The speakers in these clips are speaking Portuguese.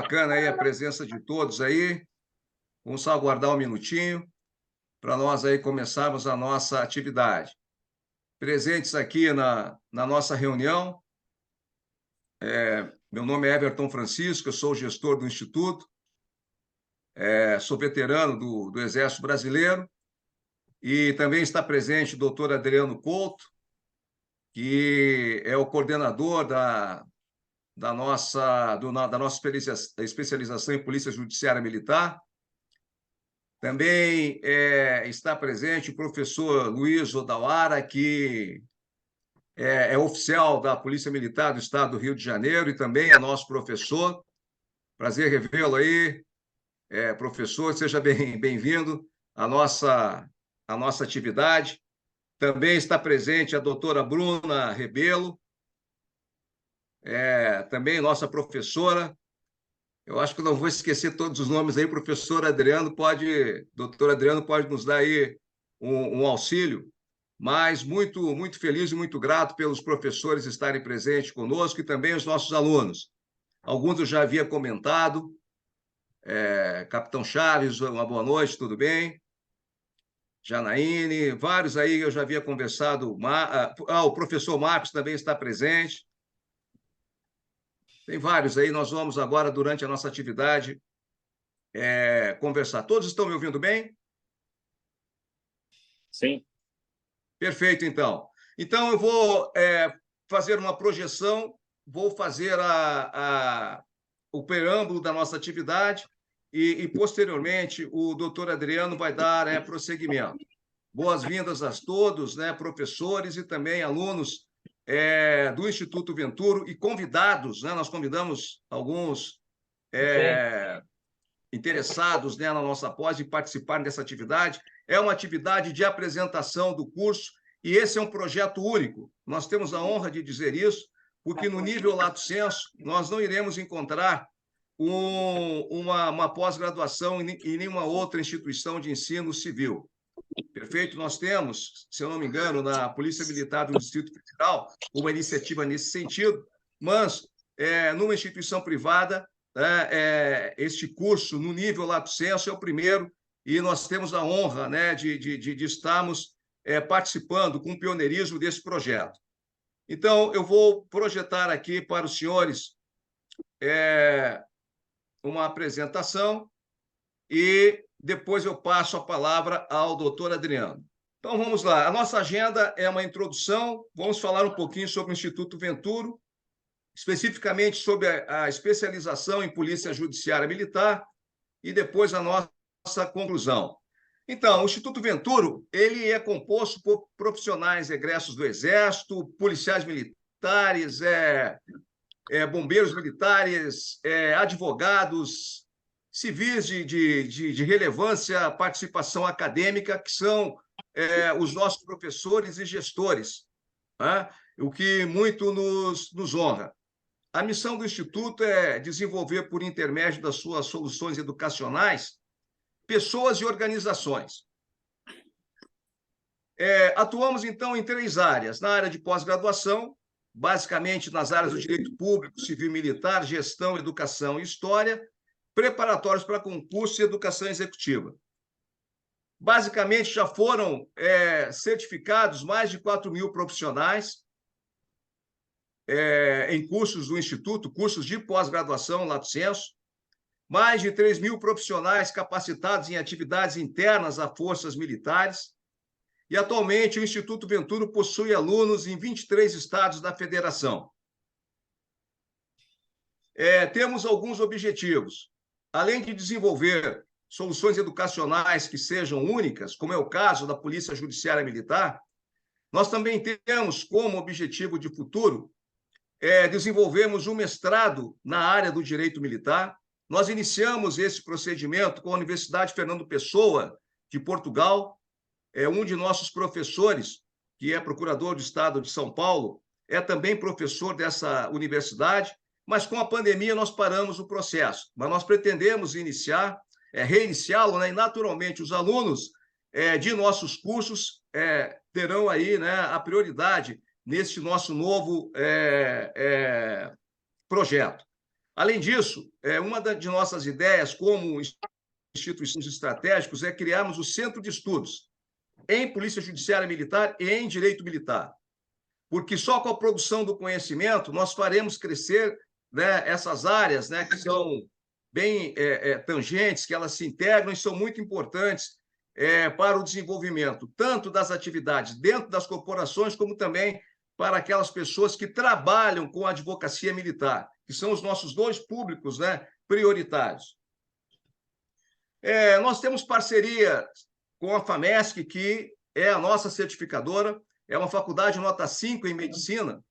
bacana aí a presença de todos aí. Vamos só aguardar um minutinho para nós aí começarmos a nossa atividade. Presentes aqui na nossa reunião, meu nome é Everton Francisco, eu sou o gestor do Instituto, sou veterano do Exército Brasileiro e também está presente o doutor Adriano Couto, que é o coordenador da nossa especialização em Polícia Judiciária Militar. Também está presente o professor Luiz Odawara, que é oficial da Polícia Militar do Estado do Rio de Janeiro e também é nosso professor. Prazer revê-lo aí, professor. Seja bem-vindo à nossa atividade. Também está presente a doutora Bruna Rebelo, também nossa professora. Eu acho que não vou esquecer todos os nomes aí. Doutor Adriano pode nos dar aí um auxílio, mas muito feliz e muito grato pelos professores estarem presentes conosco e também os nossos alunos. Alguns eu já havia comentado. Capitão Chaves, uma boa noite, tudo bem? Janaíne, vários aí eu já havia conversado. O professor Marcos também está presente. Tem vários aí, nós vamos agora, durante a nossa atividade, conversar. Todos estão me ouvindo bem? Sim. Perfeito, então. Então, eu vou fazer uma projeção, vou fazer o preâmbulo da nossa atividade e posteriormente, o doutor Adriano vai dar prosseguimento. Boas-vindas a todos, professores e também alunos do Instituto Venturo e convidados, nós convidamos alguns interessados na nossa pós de participarem dessa atividade. É uma atividade de apresentação do curso e esse é um projeto único. Nós temos a honra de dizer isso, porque no nível lato sensu nós não iremos encontrar uma pós-graduação em nenhuma outra instituição de ensino civil. Perfeito? Nós temos, se eu não me engano, na Polícia Militar do Distrito Federal, uma iniciativa nesse sentido, mas numa instituição privada, este curso, no nível lato sensu, é o primeiro, e nós temos a honra de estarmos participando com o pioneirismo desse projeto. Então, eu vou projetar aqui para os senhores uma apresentação e depois eu passo a palavra ao doutor Adriano. Então, vamos lá. A nossa agenda é uma introdução, vamos falar um pouquinho sobre o Instituto Venturo, especificamente sobre a especialização em Polícia Judiciária Militar e depois a nossa conclusão. Então, o Instituto Venturo, ele é composto por profissionais egressos do Exército, policiais militares, bombeiros militares, advogados, civis de relevância, participação acadêmica, que são os nossos professores e gestores, o que muito nos honra. A missão do Instituto é desenvolver, por intermédio das suas soluções educacionais, pessoas e organizações. Atuamos, então, em 3 áreas. Na área de pós-graduação, basicamente nas áreas do direito público, civil e militar, gestão, educação e história, preparatórios para concurso e educação executiva. Basicamente, já foram certificados mais de 4.000 profissionais em cursos do Instituto, cursos de pós-graduação, lato sensu, mais de 3.000 profissionais capacitados em atividades internas a forças militares, e atualmente o Instituto Venturo possui alunos em 23 estados da federação. Temos alguns objetivos. Além de desenvolver soluções educacionais que sejam únicas, como é o caso da Polícia Judiciária Militar, nós também temos como objetivo de futuro desenvolvermos um mestrado na área do direito militar. Nós iniciamos esse procedimento com a Universidade Fernando Pessoa, de Portugal. Um de nossos professores, que é procurador do Estado de São Paulo, é também professor dessa universidade, mas com a pandemia nós paramos o processo. Mas nós pretendemos reiniciá-lo, e naturalmente os alunos de nossos cursos terão aí a prioridade nesse nosso novo projeto. Além disso, uma de nossas ideias como instituições estratégicos é criarmos o Centro de Estudos em Polícia Judiciária Militar e em Direito Militar, porque só com a produção do conhecimento nós faremos crescer, né, essas áreas, né, que são bem tangentes, que elas se integram e são muito importantes para o desenvolvimento, tanto das atividades dentro das corporações, como também para aquelas pessoas que trabalham com a advocacia militar, que são os nossos dois públicos, né, prioritários. Nós temos parceria com a FAMESC, que é a nossa certificadora, é uma faculdade nota 5 em medicina,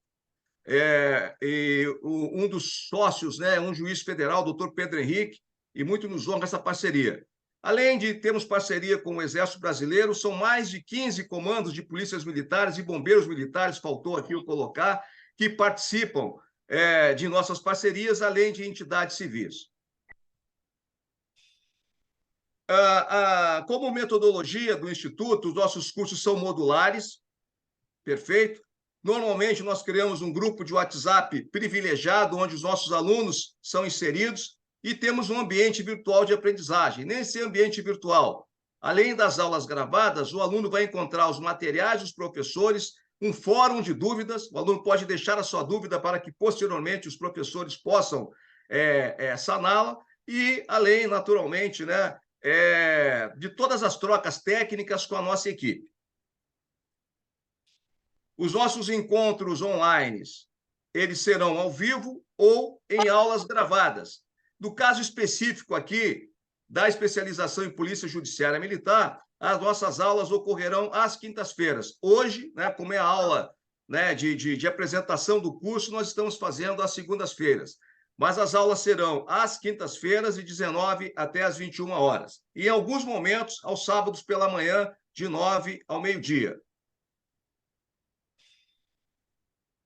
e um dos sócios, né, um juiz federal, doutor Pedro Henrique, e muito nos honra essa parceria. Além de termos parceria com o Exército Brasileiro, são mais de 15 comandos de polícias militares e bombeiros militares, faltou aqui eu colocar, que participam de nossas parcerias, além de entidades civis. Como metodologia do Instituto, os nossos cursos são modulares, perfeito? Normalmente, nós criamos um grupo de WhatsApp privilegiado, onde os nossos alunos são inseridos, e temos um ambiente virtual de aprendizagem. Nesse ambiente virtual, além das aulas gravadas, o aluno vai encontrar os materiais dos professores, um fórum de dúvidas, o aluno pode deixar a sua dúvida para que, posteriormente, os professores possam saná-la, e além, naturalmente, né, de todas as trocas técnicas com a nossa equipe. Os nossos encontros online, eles serão ao vivo ou em aulas gravadas. No caso específico aqui, da especialização em Polícia Judiciária Militar, as nossas aulas ocorrerão às quintas-feiras. Hoje, né, como é a aula, né, de apresentação do curso, nós estamos fazendo às segundas-feiras. Mas as aulas serão às quintas-feiras, de 19 até às 21 horas. E, em alguns momentos, aos sábados pela manhã, de 9 ao meio-dia.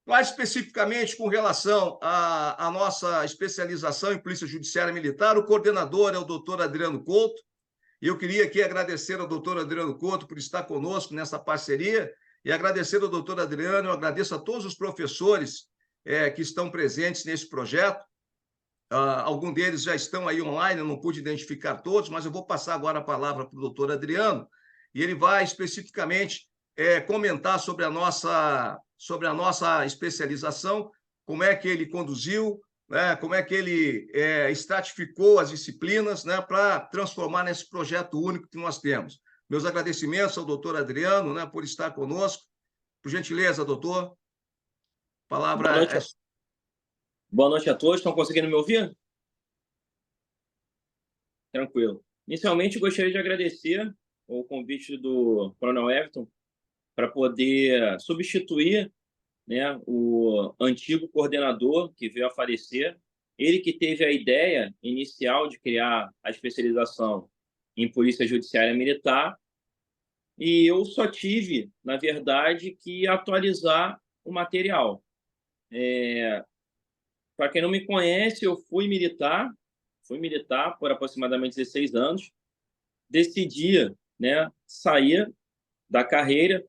Mais especificamente, com relação à nossa especialização em Polícia Judiciária Militar, o coordenador é o doutor Adriano Couto, e eu queria aqui agradecer ao doutor Adriano Couto por estar conosco nessa parceria, e agradecer ao doutor Adriano, eu agradeço a todos os professores que estão presentes nesse projeto. Alguns deles já estão aí online, eu não pude identificar todos, mas eu vou passar agora a palavra para o doutor Adriano, e ele vai especificamente comentar sobre a nossa especialização, como é que ele conduziu, né, como é que ele estratificou as disciplinas, né, para transformar nesse projeto único que nós temos. Meus agradecimentos ao doutor Adriano, né, por estar conosco. Por gentileza, doutor, a palavra é... Boa noite a todos. Estão conseguindo me ouvir? Tranquilo. Inicialmente, gostaria de agradecer o convite do Coronel Everton para poder substituir, né, o antigo coordenador que veio a falecer. Ele que teve a ideia inicial de criar a especialização em Polícia Judiciária Militar, e eu só tive, na verdade, que atualizar o material. Para quem não me conhece, eu fui militar por aproximadamente 16 anos, decidi, né, sair da carreira,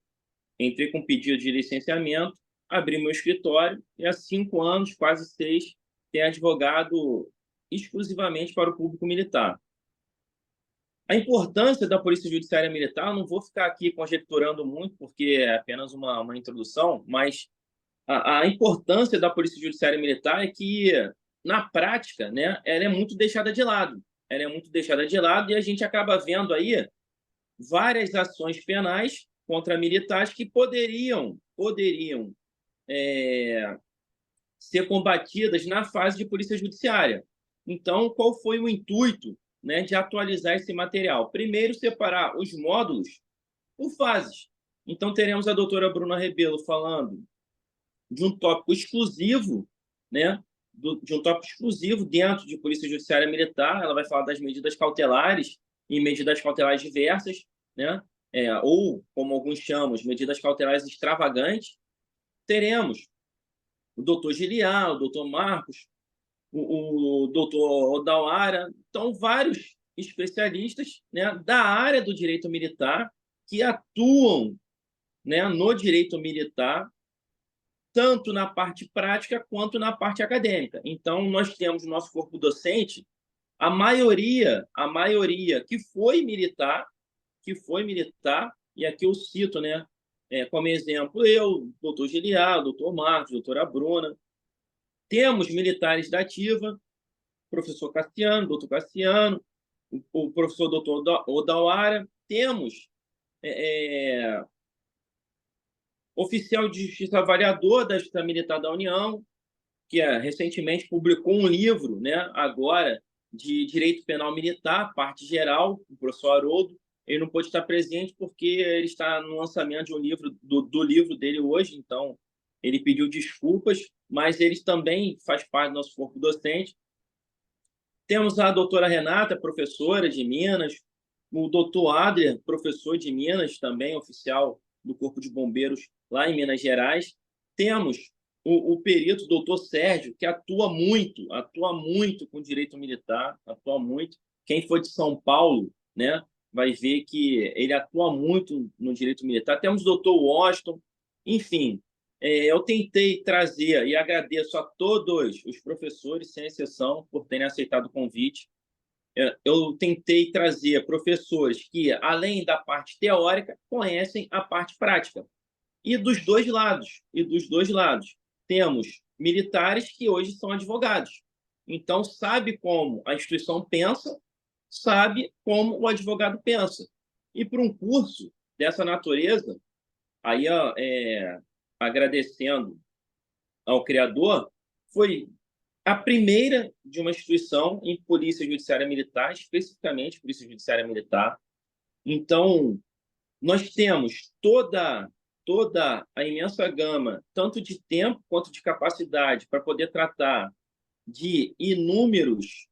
entrei com pedido de licenciamento, abri meu escritório e há 5 anos, quase 6, tenho advogado exclusivamente para o público militar. A importância da Polícia Judiciária Militar, não vou ficar aqui conjecturando muito, porque é apenas uma introdução, mas a importância da Polícia Judiciária Militar é que, na prática, né, ela é muito deixada de lado. Ela é muito deixada de lado e a gente acaba vendo aí várias ações penais contra militares que poderiam ser combatidas na fase de polícia judiciária. Então, qual foi o intuito, né, de atualizar esse material? Primeiro, separar os módulos por fases. Então, teremos a doutora Bruna Rebelo falando de um tópico exclusivo, né, de um tópico exclusivo dentro de Polícia Judiciária Militar. Ela vai falar das medidas cautelares e medidas cautelares diversas, né, ou, como alguns chamam, medidas cautelares extravagantes. Teremos o doutor Giliar, o doutor Marcos, o doutor Odauara, então vários especialistas, né, da área do direito militar que atuam, né, no direito militar tanto na parte prática quanto na parte acadêmica. Então, nós temos no nosso corpo docente a maioria que foi militar, e aqui eu cito, né, como exemplo, eu, doutor Giliar, doutor Marcos, doutora Bruna. Temos militares da ativa, professor Cassiano, doutor Cassiano, o professor doutor Odawara. Temos oficial de justiça avaliador da Justiça Militar da União, que recentemente publicou um livro, né, agora, de Direito Penal Militar, parte geral, o professor Haroldo. Ele não pôde estar presente porque ele está no lançamento de um livro, do livro dele hoje, então ele pediu desculpas, mas ele também faz parte do nosso corpo docente. Temos a doutora Renata, professora de Minas, o doutor Adler, professor de Minas, também oficial do Corpo de Bombeiros lá em Minas Gerais. Temos o perito, doutor Sérgio, que atua muito com direito militar, atua muito. Quem for de São Paulo, né, vai ver que ele atua muito no direito militar. Temos o doutor Washington, enfim. Eu tentei trazer, e agradeço a todos os professores, sem exceção, por terem aceitado o convite. Eu tentei trazer professores que, além da parte teórica, conhecem a parte prática. E dos dois lados, temos militares que hoje são advogados. Então, sabe como a instituição pensa, sabe como o advogado pensa. E para um curso dessa natureza, aí agradecendo ao criador, foi a primeira de uma instituição em Polícia Judiciária Militar, especificamente Polícia Judiciária Militar. Então, nós temos toda a imensa gama, tanto de tempo quanto de capacidade, para poder tratar de inúmeros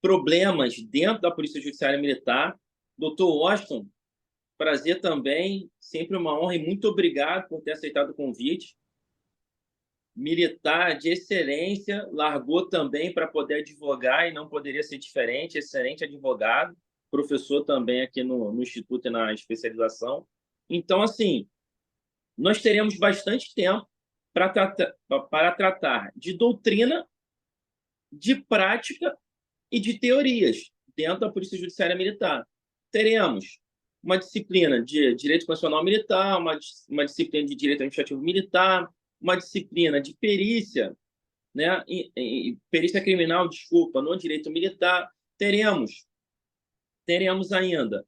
problemas dentro da Polícia Judiciária Militar. Doutor Washington, prazer também, sempre uma honra e muito obrigado por ter aceitado o convite. Militar de excelência, largou também para poder advogar e não poderia ser diferente, excelente advogado, professor também aqui no Instituto e na especialização. Então, assim, nós teremos bastante tempo para tratar de doutrina, de prática e de teorias dentro da Polícia Judiciária Militar. Teremos uma disciplina de Direito Constitucional Militar, uma disciplina de Direito Administrativo Militar, uma disciplina de perícia, né, perícia criminal, desculpa, no Direito Militar. Teremos ainda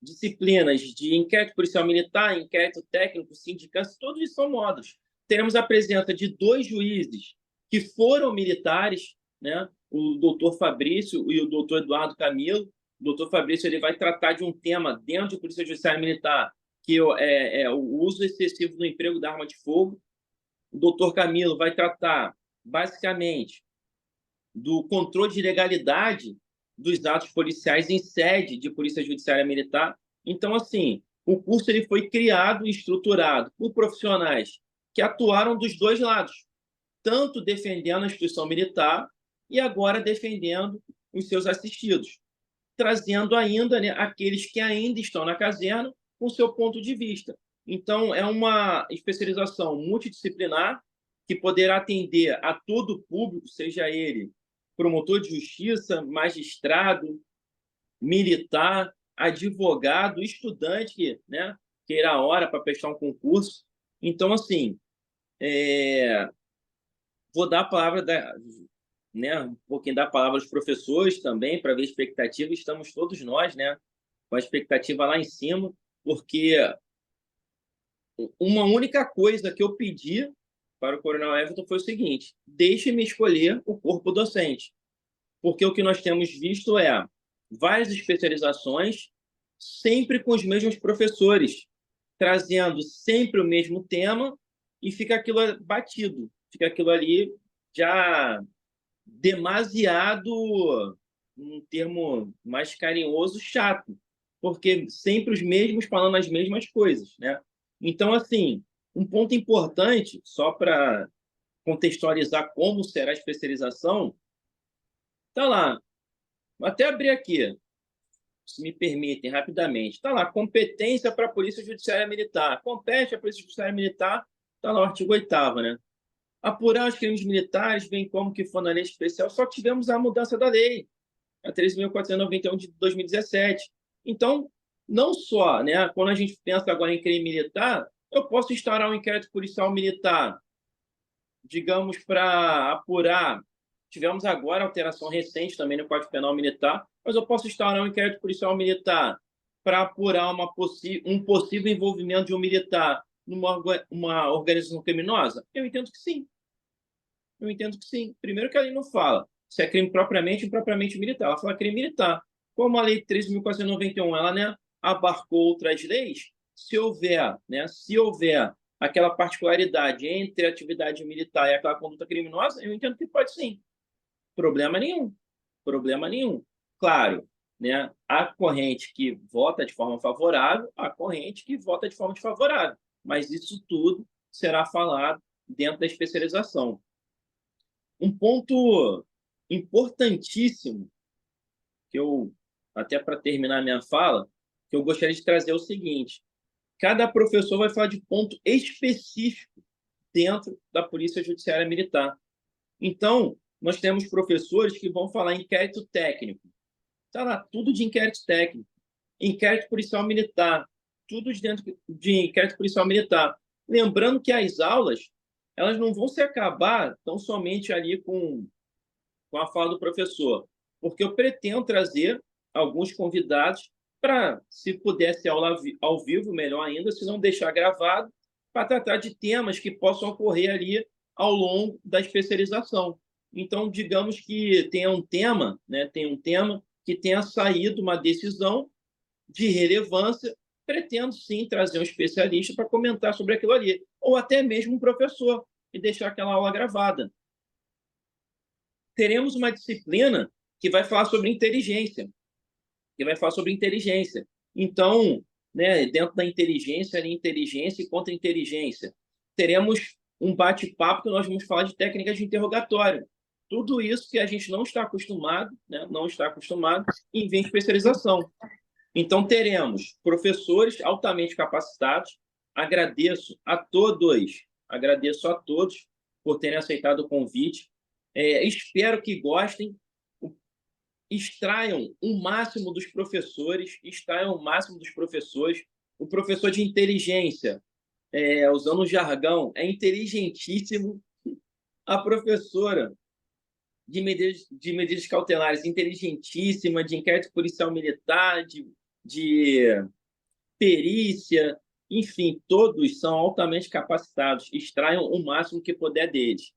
disciplinas de inquérito policial militar, inquérito técnico, sindicância, todos isso são módulos. Teremos a presença de 2 juízes que foram militares, né, o doutor Fabrício e o doutor Eduardo Camilo. O doutor Fabrício ele vai tratar de um tema dentro de Polícia Judiciária Militar, que é o uso excessivo do emprego da arma de fogo. O doutor Camilo vai tratar, basicamente, do controle de legalidade dos atos policiais em sede de Polícia Judiciária Militar. Então, assim, o curso ele foi criado e estruturado por profissionais que atuaram dos dois lados, tanto defendendo a instituição militar e agora defendendo os seus assistidos, trazendo ainda, né, aqueles que ainda estão na caserna com seu ponto de vista. Então, é uma especialização multidisciplinar que poderá atender a todo o público, seja ele promotor de justiça, magistrado, militar, advogado, estudante, né, queira a hora para prestar um concurso. Então, assim, vou dar a palavra, né, um pouquinho da palavra aos professores também, para ver a expectativa. Estamos todos nós, né, com a expectativa lá em cima, porque uma única coisa que eu pedi para o Coronel Everton foi o seguinte: deixe-me escolher o corpo docente, porque o que nós temos visto é várias especializações, sempre com os mesmos professores, trazendo sempre o mesmo tema, e fica aquilo batido, fica aquilo ali já demasiado, um termo mais carinhoso, chato, porque sempre os mesmos falando as mesmas coisas, né? Então, assim, um ponto importante, só para contextualizar como será a especialização, tá lá, vou até abrir aqui, se me permitem, rapidamente, está lá, competência para a Polícia Judiciária Militar. Compete à Polícia Judiciária Militar, está lá o artigo 8º, né? Apurar os crimes militares, bem como que for na lei especial, só tivemos a mudança da lei, a 13.491 de 2017. Então, não só, né, quando a gente pensa agora em crime militar, eu posso instaurar um inquérito policial militar, digamos, para apurar. Tivemos agora alteração recente também no Código Penal Militar, mas eu posso instaurar um inquérito policial militar para apurar um possível envolvimento de um militar numa uma organização criminosa? Eu entendo que sim. Eu entendo que sim. Primeiro que a lei não fala se é crime propriamente ou impropriamente militar. Ela fala crime militar. Como a Lei 13.491 ela, né, abarcou outras leis, se houver aquela particularidade entre a atividade militar e aquela conduta criminosa, eu entendo que pode sim. Problema nenhum. Problema nenhum. Claro, né, há corrente que vota de forma favorável, há corrente que vota de forma desfavorável. Mas isso tudo será falado dentro da especialização. Um ponto importantíssimo, que eu, até para terminar minha fala, que eu gostaria de trazer é o seguinte: cada professor vai falar de ponto específico dentro da Polícia Judiciária Militar. Então, nós temos professores que vão falar em inquérito técnico. Está lá, tudo de inquérito técnico. Inquérito policial militar, tudo dentro de inquérito policial militar. Lembrando que as aulas, elas não vão se acabar tão somente ali com a fala do professor, porque eu pretendo trazer alguns convidados para, se puder ser aula ao vivo, melhor ainda, se não deixar gravado, para tratar de temas que possam ocorrer ali ao longo da especialização. Então, digamos que tenha um tema, né, que tenha saído uma decisão de relevância, pretendo sim trazer um especialista para comentar sobre aquilo ali, ou até mesmo um professor, e deixar aquela aula gravada. Teremos uma disciplina que vai falar sobre inteligência, Então, né, dentro da inteligência, ali, inteligência e contra-inteligência, teremos um bate-papo que nós vamos falar de técnicas de interrogatório. Tudo isso que a gente não está acostumado, né, em ver especialização. Então, teremos professores altamente capacitados. Agradeço a todos por terem aceitado o convite. Espero que gostem, extraiam o máximo dos professores, O professor de inteligência, usando o jargão, é inteligentíssimo. A professora de medidas cautelares, inteligentíssima, de inquérito policial militar, de perícia, enfim, todos são altamente capacitados, extraiam o máximo que puder deles.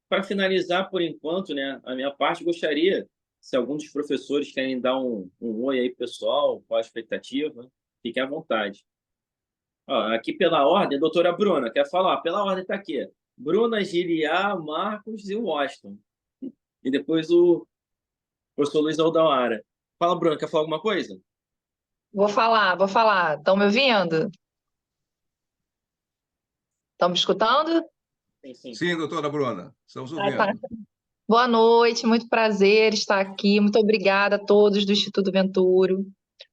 Para finalizar, por enquanto, né, a minha parte, gostaria, se alguns dos professores querem dar um oi aí, pessoal, qual a expectativa, fiquem à vontade. Ó, aqui pela ordem, a doutora Bruna, quer falar? Pela ordem está aqui. Bruna, Giliá, Marcos e Washington. E depois o professor Luiz Aldauara. Fala, Bruna, quer falar alguma coisa? Vou falar, vou falar. Estão me ouvindo? Estão me escutando? Sim, sim. Sim, doutora Bruna, estamos Ah, tá. ouvindo. Boa noite, muito prazer estar aqui. Muito obrigada a todos do Instituto Venturo.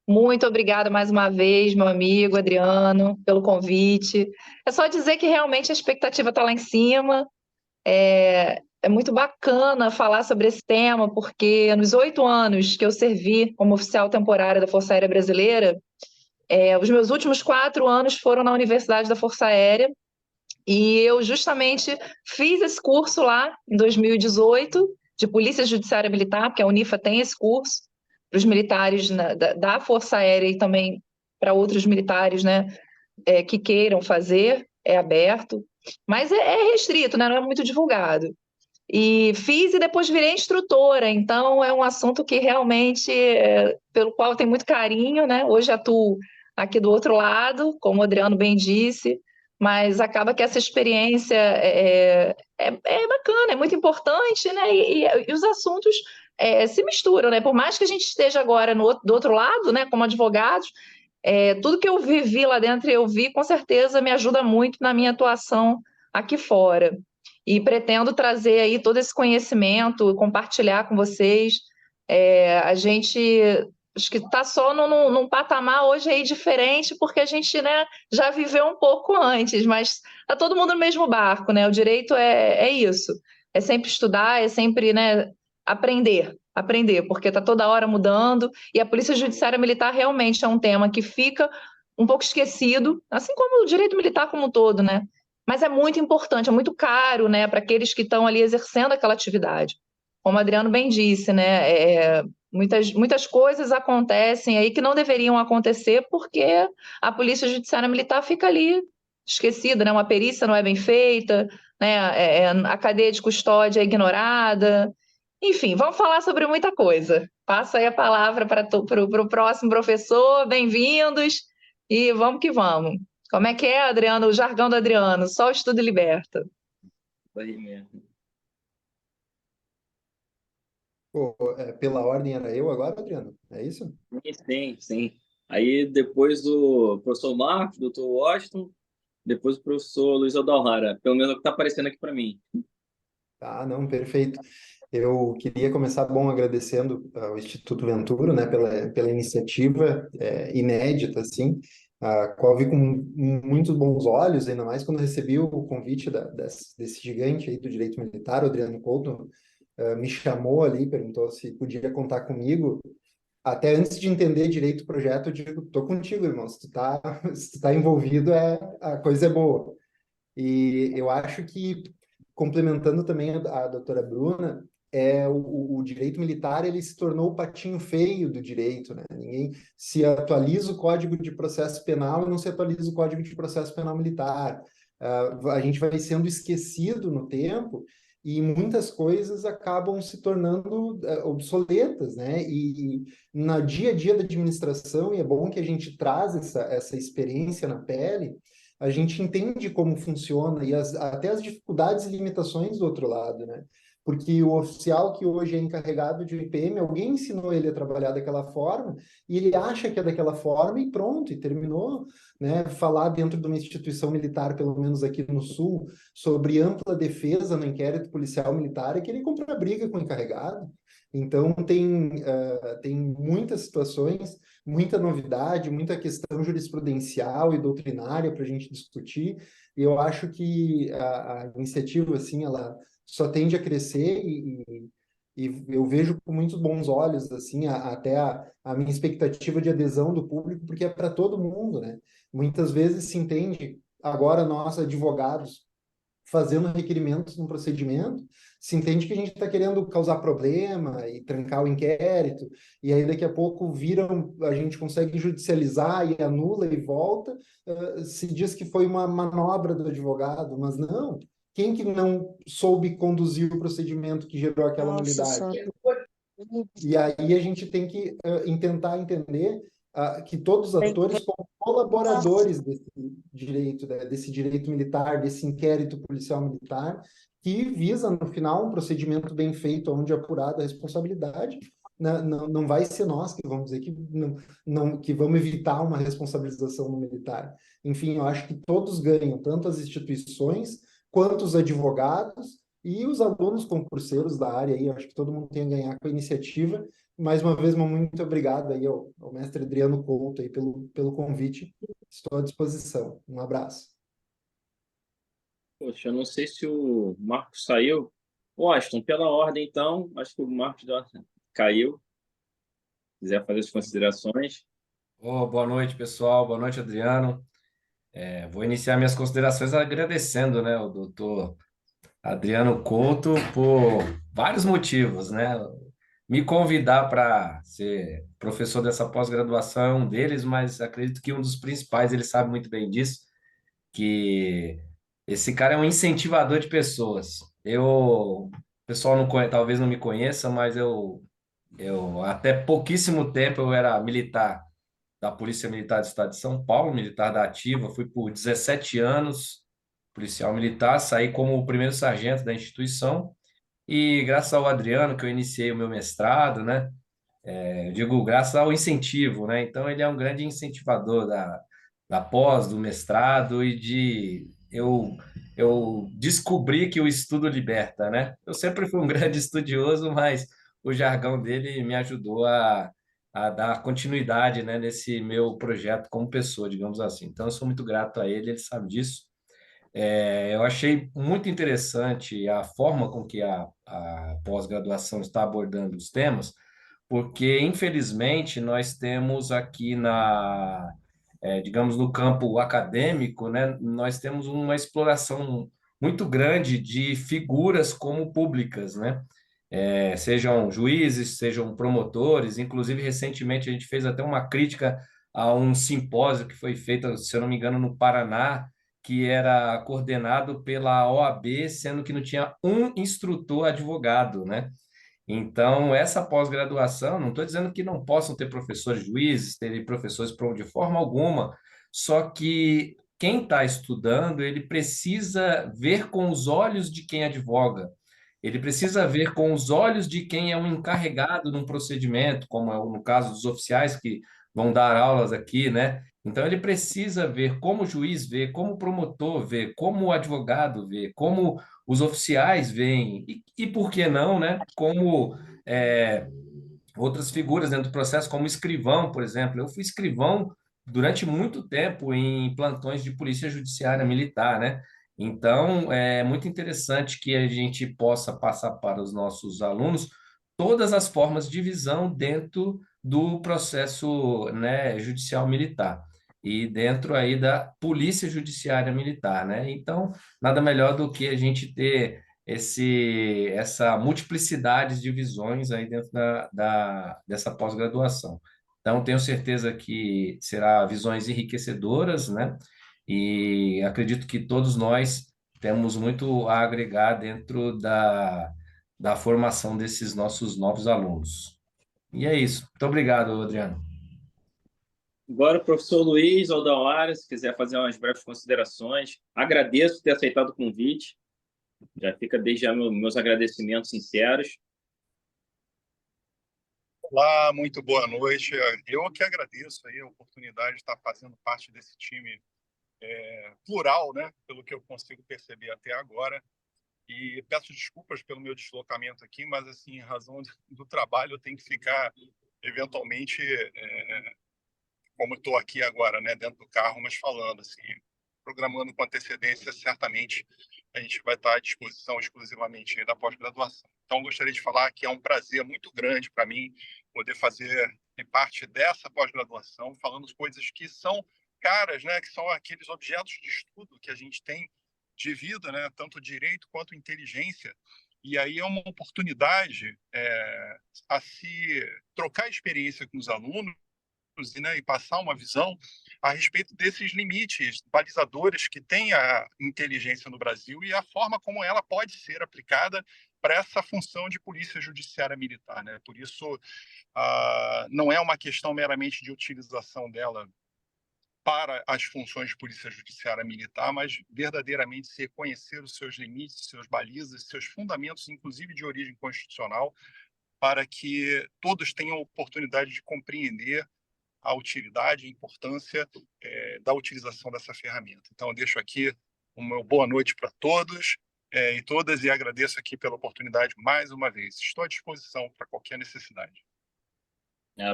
Muito obrigada mais uma vez, meu amigo Adriano, pelo convite. É só dizer que realmente a expectativa está lá em cima. É muito bacana falar sobre esse tema, porque nos 8 anos que eu servi como oficial temporária da Força Aérea Brasileira, os meus últimos 4 anos foram na Universidade da Força Aérea, e eu justamente fiz esse curso lá em 2018, de Polícia Judiciária Militar, porque a Unifa tem esse curso para os militares da Força Aérea e também para outros militares, né, que queiram fazer, é aberto, mas é restrito, né, não é muito divulgado. E fiz e depois virei instrutora, então é um assunto que realmente, pelo qual eu tenho muito carinho, né? Hoje atuo aqui do outro lado, como o Adriano bem disse, mas acaba que essa experiência é bacana, é muito importante, né? E os assuntos se misturam, né? Por mais que a gente esteja agora do outro lado, né, como advogados, tudo que eu vivi lá dentro, eu vi, com certeza me ajuda muito na minha atuação aqui fora. E pretendo trazer aí todo esse conhecimento, compartilhar com vocês. A gente acho que está só num patamar hoje aí diferente, porque a gente, né, já viveu um pouco antes, mas está todo mundo no mesmo barco, né? O direito é isso, é sempre estudar, é sempre, né, aprender, porque está toda hora mudando, e a Polícia Judiciária Militar realmente é um tema que fica um pouco esquecido, assim como o direito militar como um todo, né? Mas é muito importante, é muito caro, né, para aqueles que estão ali exercendo aquela atividade. Como o Adriano bem disse, né, muitas coisas acontecem aí que não deveriam acontecer porque a Polícia Judiciária Militar fica ali esquecida, né? Uma perícia não é bem feita, né? A cadeia de custódia é ignorada. Enfim, vamos falar sobre muita coisa. Passo aí a palavra para o próximo professor. Bem-vindos e vamos que vamos. Como é que é, Adriano? O jargão do Adriano, só o estudo liberta. Aí mesmo. Pô, pela ordem era eu agora, Adriano? É isso? Sim, sim. Aí depois do professor Marcos, doutor Washington, depois o professor Luiz Adalhara, pelo menos é o que está aparecendo aqui para mim. Tá, não, perfeito. Eu queria começar, bom, agradecendo ao Instituto Ventura, né, pela iniciativa inédita, assim, a qual vi com muitos bons olhos, ainda mais quando recebi o convite desse gigante aí do direito militar, o Adriano Couto, me chamou ali, perguntou se podia contar comigo. Até antes de entender direito o projeto, eu digo, tô contigo, irmão, se tu tá envolvido, a coisa é boa. E eu acho que, complementando também a doutora Bruna, o direito militar ele se tornou o patinho feio do direito, né? Ninguém se atualiza o Código de Processo Penal e não se atualiza o Código de Processo Penal Militar. A gente vai sendo esquecido no tempo e muitas coisas acabam se tornando obsoletas, né? E no dia a dia da administração, e é bom que a gente traz essa experiência na pele, a gente entende como funciona e até as dificuldades e limitações do outro lado, né? Porque o oficial que hoje é encarregado de IPM, alguém ensinou ele a trabalhar daquela forma e ele acha que é daquela forma e pronto, e terminou, né? Falar dentro de uma instituição militar, pelo menos aqui no Sul, sobre ampla defesa no inquérito policial militar, é que ele compra briga com o encarregado. Então, tem muitas situações, muita novidade, muita questão jurisprudencial e doutrinária para a gente discutir, e eu acho que a iniciativa, assim, ela só tende a crescer e eu vejo com muitos bons olhos, assim, até a minha expectativa de adesão do público, porque é para todo mundo, né? Muitas vezes se entende, agora nós, advogados, fazendo requerimentos num procedimento, se entende que a gente está querendo causar problema e trancar o inquérito, e aí daqui a pouco a gente consegue judicializar e anula e volta, se diz que foi uma manobra do advogado, mas não. Quem que não soube conduzir o procedimento que gerou aquela nulidade? E aí a gente tem que tentar entender que todos os atores são colaboradores desse direito, né, desse direito militar, desse inquérito policial militar, que visa, no final, um procedimento bem feito, onde é apurada a responsabilidade. Não vai ser nós que vamos dizer que vamos evitar uma responsabilização no militar. Enfim, eu acho que todos ganham, tanto as instituições quanto os advogados, e os alunos concurseiros da área aí, acho que todo mundo tem a ganhar com a iniciativa. Mais uma vez, muito obrigado aí ao mestre Adriano Couto aí pelo convite. Estou à disposição. Um abraço. Poxa, eu não sei se o Marcos saiu. Washington, pela ordem, então, acho que o Marcos caiu. Se quiser fazer as considerações. Boa noite, pessoal. Boa noite, Adriano. Vou iniciar minhas considerações agradecendo, né, o doutor Adriano Couto por vários motivos, né? Me convidar para ser professor dessa pós-graduação é um deles, mas acredito que um dos principais, ele sabe muito bem disso, que esse cara é um incentivador de pessoas. O pessoal não talvez não me conheça, mas eu até pouquíssimo tempo eu era militar da Polícia Militar do Estado de São Paulo, militar da Ativa, fui por 17 anos policial militar, saí como o primeiro sargento da instituição e graças ao Adriano que eu iniciei o meu mestrado, né? Eu digo graças ao incentivo, né? Então ele é um grande incentivador da pós, do mestrado e eu descobri que o estudo liberta, né? Eu sempre fui um grande estudioso, mas o jargão dele me ajudou a a dar continuidade, né, nesse meu projeto como pessoa, digamos assim. Então, eu sou muito grato a ele, ele sabe disso. Eu achei muito interessante a forma com que a pós-graduação está abordando os temas, porque, infelizmente, nós temos aqui digamos, no campo acadêmico, né, nós temos uma exploração muito grande de figuras como públicas, né? Sejam juízes, sejam promotores. Inclusive, recentemente, a gente fez até uma crítica a um simpósio que foi feito, se eu não me engano, no Paraná, que era coordenado pela OAB, sendo que não tinha um instrutor advogado, né? Então, essa pós-graduação, não estou dizendo que não possam ter professores juízes, terem professores de forma alguma, só que quem está estudando, ele precisa ver com os olhos de quem advoga, ele precisa ver com os olhos de quem é um encarregado de um procedimento, como é no caso dos oficiais que vão dar aulas aqui, né? Então, ele precisa ver como o juiz vê, como o promotor vê, como o advogado vê, como os oficiais veem, e por que não, né? Como é, outras figuras dentro do processo, como escrivão, por exemplo. Eu fui escrivão durante muito tempo em plantões de polícia judiciária militar, né? Então, é muito interessante que a gente possa passar para os nossos alunos todas as formas de visão dentro do processo, né, judicial militar e dentro aí da polícia judiciária militar, né? Então, nada melhor do que a gente ter essa multiplicidade de visões aí dentro dessa pós-graduação. Então, tenho certeza que será visões enriquecedoras, né? E acredito que todos nós temos muito a agregar dentro da formação desses nossos novos alunos. E é isso. Muito obrigado, Adriano. Agora, o professor Luiz Aldauara, se quiser fazer umas breves considerações, agradeço por ter aceitado o convite. Já fica desde já meus agradecimentos sinceros. Olá, muito boa noite. Eu que agradeço aí a oportunidade de estar fazendo parte desse time plural, né, pelo que eu consigo perceber até agora. E peço desculpas pelo meu deslocamento aqui, mas assim, em razão do trabalho, eu tenho que ficar eventualmente como estou aqui agora, né, dentro do carro, mas falando assim, programando com antecedência, certamente a gente vai estar à disposição exclusivamente da pós-graduação. Então, gostaria de falar que é um prazer muito grande para mim poder fazer parte dessa pós-graduação, falando coisas que são caras, né, que são aqueles objetos de estudo que a gente tem de vida, né, tanto direito quanto inteligência. E aí é uma oportunidade a se trocar experiência com os alunos, né, e passar uma visão a respeito desses limites balizadores que tem a inteligência no Brasil e a forma como ela pode ser aplicada para essa função de polícia judiciária militar, né? Por isso, não é uma questão meramente de utilização dela para as funções de polícia judiciária militar, mas verdadeiramente se reconhecer os seus limites, seus balizas, seus fundamentos, inclusive de origem constitucional, para que todos tenham a oportunidade de compreender a utilidade e a importância da utilização dessa ferramenta. Então, eu deixo aqui uma boa noite para todos e todas e agradeço aqui pela oportunidade mais uma vez. Estou à disposição para qualquer necessidade.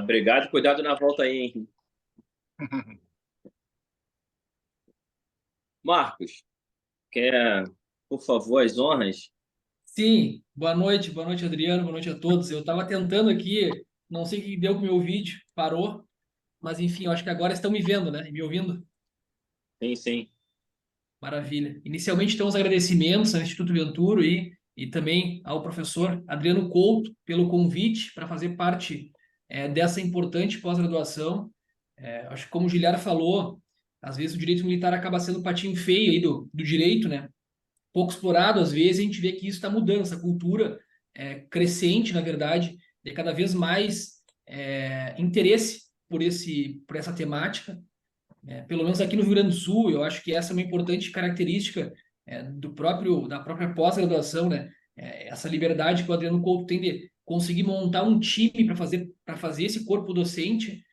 Obrigado, cuidado na volta aí, hein? Marcos, quer, por favor, as honras? Sim, boa noite, Adriano, boa noite a todos. Eu estava tentando aqui, não sei o que deu com o meu vídeo, parou, mas enfim, eu acho que agora estão me vendo, né? E me ouvindo? Sim, sim. Maravilha. Inicialmente, então, os agradecimentos ao Instituto Venturo e também ao professor Adriano Couto pelo convite para fazer parte dessa importante pós-graduação. Acho que, como o Giliar falou, às vezes o direito militar acaba sendo um patinho feio aí do direito, né? Pouco explorado, às vezes, a gente vê que isso está mudando, essa cultura crescente, na verdade, de cada vez mais interesse por essa temática. Pelo menos aqui no Rio Grande do Sul, eu acho que essa é uma importante característica da própria pós-graduação, né? Essa liberdade que o Adriano Couto tem de conseguir montar um time para fazer esse corpo docente,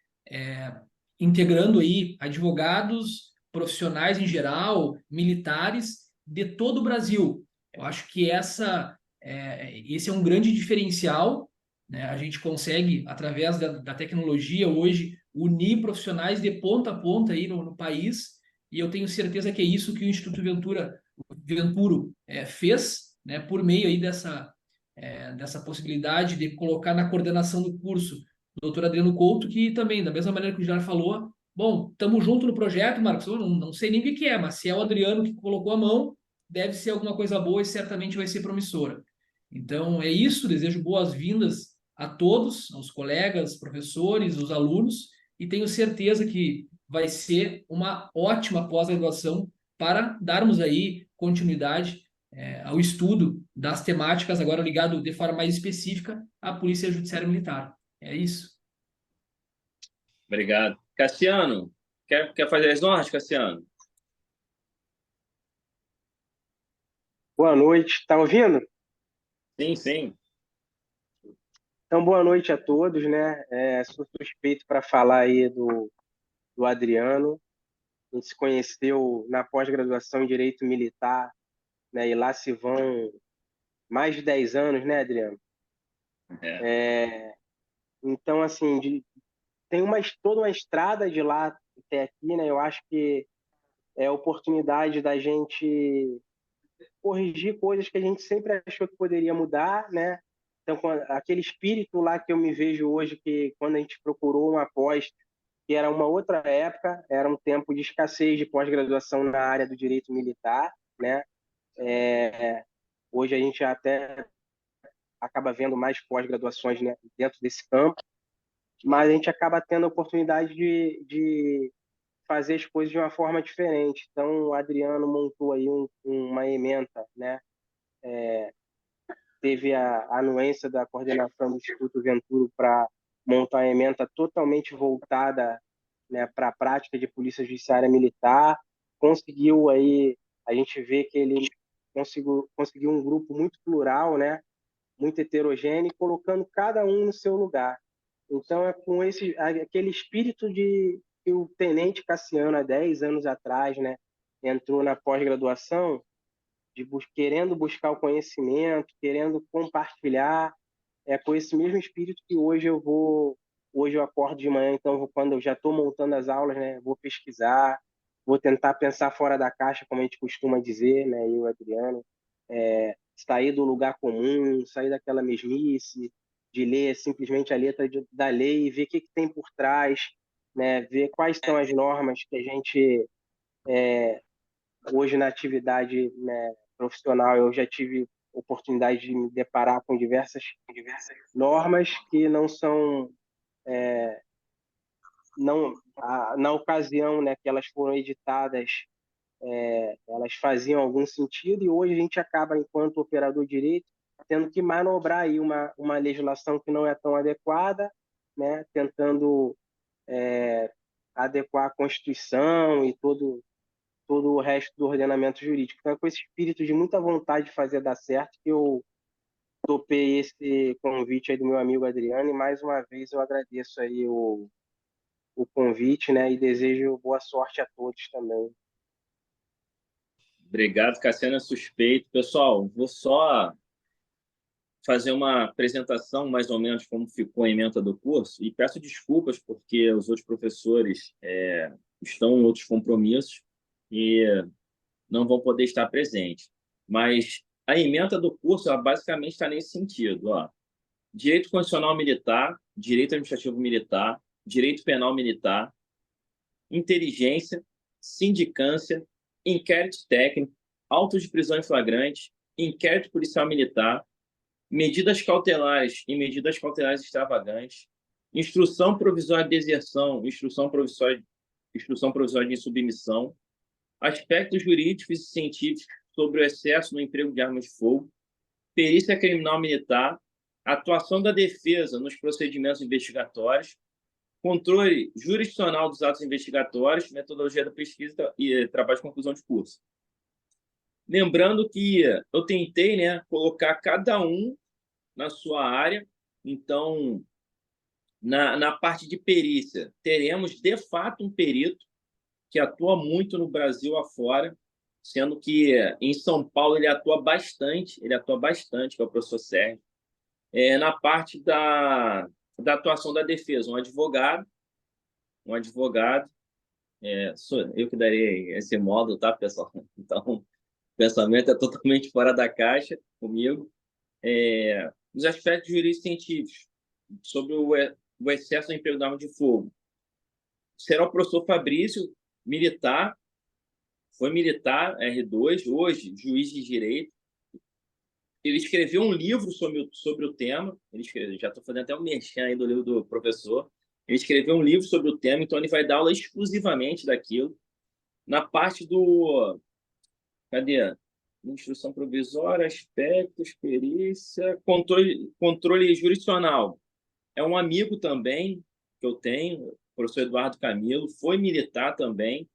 integrando aí advogados, profissionais em geral, militares de todo o Brasil. Eu acho que esse é um grande diferencial né? A gente consegue, através da tecnologia, hoje, unir profissionais de ponta a ponta aí no país, e eu tenho certeza que é isso que o Instituto Venturo fez, né, por meio aí dessa possibilidade de colocar na coordenação do curso o doutor Adriano Couto, que também, da mesma maneira que o Gilar falou, bom, estamos junto no projeto, Marcos, eu não sei nem o que é, mas se é o Adriano que colocou a mão, deve ser alguma coisa boa e certamente vai ser promissora. Então, é isso, desejo boas-vindas a todos, aos colegas, professores, os alunos, e tenho certeza que vai ser uma ótima pós-graduação para darmos aí continuidade ao estudo das temáticas, agora ligado de forma mais específica à Polícia Judiciária Militar. É isso. Obrigado. Cassiano, quer fazer as honras, Cassiano? Boa noite, está ouvindo? Sim, sim. Então, boa noite a todos, né? Sou suspeito para falar aí do Adriano. A gente se conheceu na pós-graduação em Direito Militar, né? E lá se vão mais de 10 anos, né, Adriano? Então, assim, tem toda uma estrada de lá até aqui, né? Eu acho que é a oportunidade da gente corrigir coisas que a gente sempre achou que poderia mudar, né? Então, aquele espírito lá que eu me vejo hoje, que quando a gente procurou uma pós, que era uma outra época, era um tempo de escassez de pós-graduação na área do direito militar, né? Hoje a gente até acaba vendo mais pós-graduações, né, dentro desse campo, mas a gente acaba tendo a oportunidade de fazer as coisas de uma forma diferente. Então, o Adriano montou aí uma ementa, né? Teve a anuência da coordenação do Instituto Venturo para montar uma ementa totalmente voltada, né, para a prática de polícia judiciária militar. Conseguiu aí, a gente vê que ele conseguiu um grupo muito plural, né, muito heterogêneo, colocando cada um no seu lugar. Então, é com aquele espírito que o tenente Cassiano, há 10 anos atrás, né, entrou na pós-graduação, querendo buscar o conhecimento, querendo compartilhar, com esse mesmo espírito que hoje eu acordo de manhã, então quando eu já estou montando as aulas, né, vou pesquisar, vou tentar pensar fora da caixa, como a gente costuma dizer, né, eu e o Adriano, sair do lugar comum, sair daquela mesmice, de ler simplesmente a letra da lei e ver o que tem por trás, né, ver quais são as normas que a gente, hoje na atividade, né, profissional, eu já tive oportunidade de me deparar com diversas normas que não são, na ocasião, né, que elas foram editadas, elas faziam algum sentido, e hoje a gente acaba, enquanto operador de direito, tendo que manobrar aí uma legislação que não é tão adequada, né, tentando adequar a Constituição e todo o resto do ordenamento jurídico. Então, é com esse espírito de muita vontade de fazer dar certo que eu topei esse convite aí do meu amigo Adriano, e mais uma vez eu agradeço aí o convite, né, e desejo boa sorte a todos também. Obrigado, Cassiano, é suspeito. Pessoal, vou só fazer uma apresentação, mais ou menos, como ficou a ementa do curso, e peço desculpas porque os outros professores estão em outros compromissos e não vão poder estar presentes. Mas a ementa do curso, ela basicamente está nesse sentido. Ó. Direito constitucional militar, direito administrativo militar, direito penal militar, inteligência, sindicância, inquérito técnico, autos de prisão em flagrante, inquérito policial militar, medidas cautelares e medidas cautelares extravagantes, instrução provisória de deserção, instrução provisória de insubmissão, aspectos jurídicos e científicos sobre o excesso no emprego de armas de fogo, perícia criminal militar, atuação da defesa nos procedimentos investigatórios, controle jurisdicional dos atos investigatórios, metodologia da pesquisa e trabalho de conclusão de curso. Lembrando que eu tentei, né, colocar cada um na sua área. Então, na parte de perícia, teremos, de fato, um perito que atua muito no Brasil afora, sendo que em São Paulo ele atua bastante, que é o professor Sérgio. na parte da atuação da defesa. Um advogado, sou eu que darei esse módulo, tá, pessoal? Então, o pensamento é totalmente fora da caixa comigo. Os aspectos jurídicos científicos sobre o excesso do emprego da arma de fogo. Será o professor Fabrício, militar, foi militar, R2, hoje juiz de direito. Ele escreveu um livro sobre o tema, já estou fazendo até um merchan aí do livro do professor. Ele escreveu um livro sobre o tema, então ele vai dar aula exclusivamente daquilo. Na parte do... Cadê? Instrução provisória, aspectos, perícia, controle jurisdicional. É um amigo também que eu tenho, o professor Eduardo Camilo, foi militar também.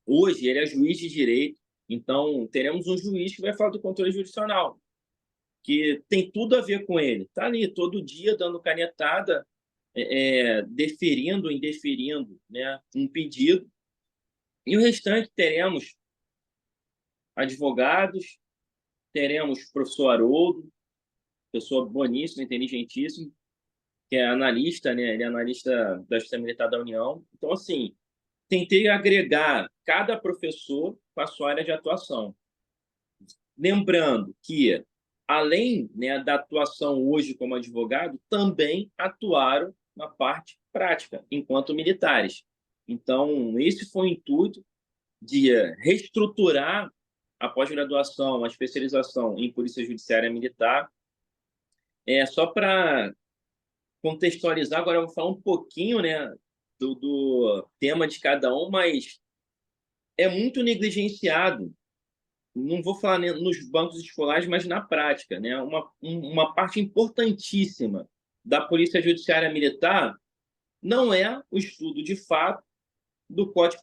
Hoje ele é juiz de direito, então teremos um juiz que vai falar do controle jurisdicional, que tem tudo a ver com ele. Está ali todo dia dando canetada, deferindo, indeferindo, né, um pedido. E o restante teremos advogados, teremos o professor Haroldo, pessoa boníssima, inteligentíssima, que é analista, né? Ele é analista da Justiça Militar da União. Então, assim, tentei agregar cada professor com a sua área de atuação. Lembrando que, além, né, da atuação hoje como advogado, também atuaram na parte prática, enquanto militares. Então, esse foi o intuito de reestruturar a pós-graduação, a especialização em Polícia Judiciária Militar. Só para contextualizar, agora eu vou falar um pouquinho, né, do tema de cada um, mas é muito negligenciado. Não vou falar nos bancos escolares, mas na prática, né? Uma parte importantíssima da Polícia Judiciária Militar não é o estudo, de fato, do Código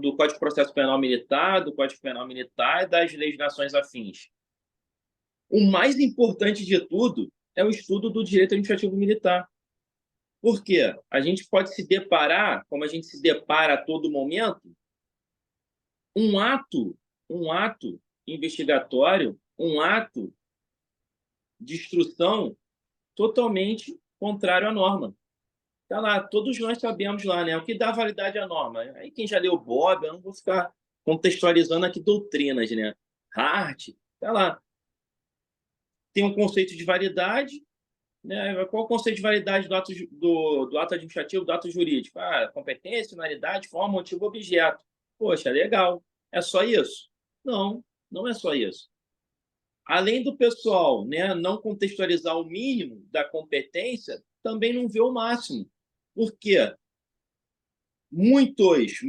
de Processo Penal Militar, do Código Penal Militar e das legislações afins. O mais importante de tudo é o estudo do direito administrativo militar. Por quê? A gente pode se deparar, como a gente se depara a todo momento, um ato investigatório, um ato de instrução totalmente contrário à norma. Tá lá, todos nós sabemos lá, né, o que dá validade à norma. Aí quem já leu Bob, eu não vou ficar contextualizando aqui doutrinas, né? Hart, tá lá. Tem um conceito de validade, né? Qual o conceito de validade do ato administrativo, do ato jurídico? Competência, finalidade, forma, motivo, objeto. Poxa, legal. É só isso? Não, não é só isso. Além do pessoal, né, não contextualizar o mínimo da competência, também não vê o máximo. Por quê? Muitos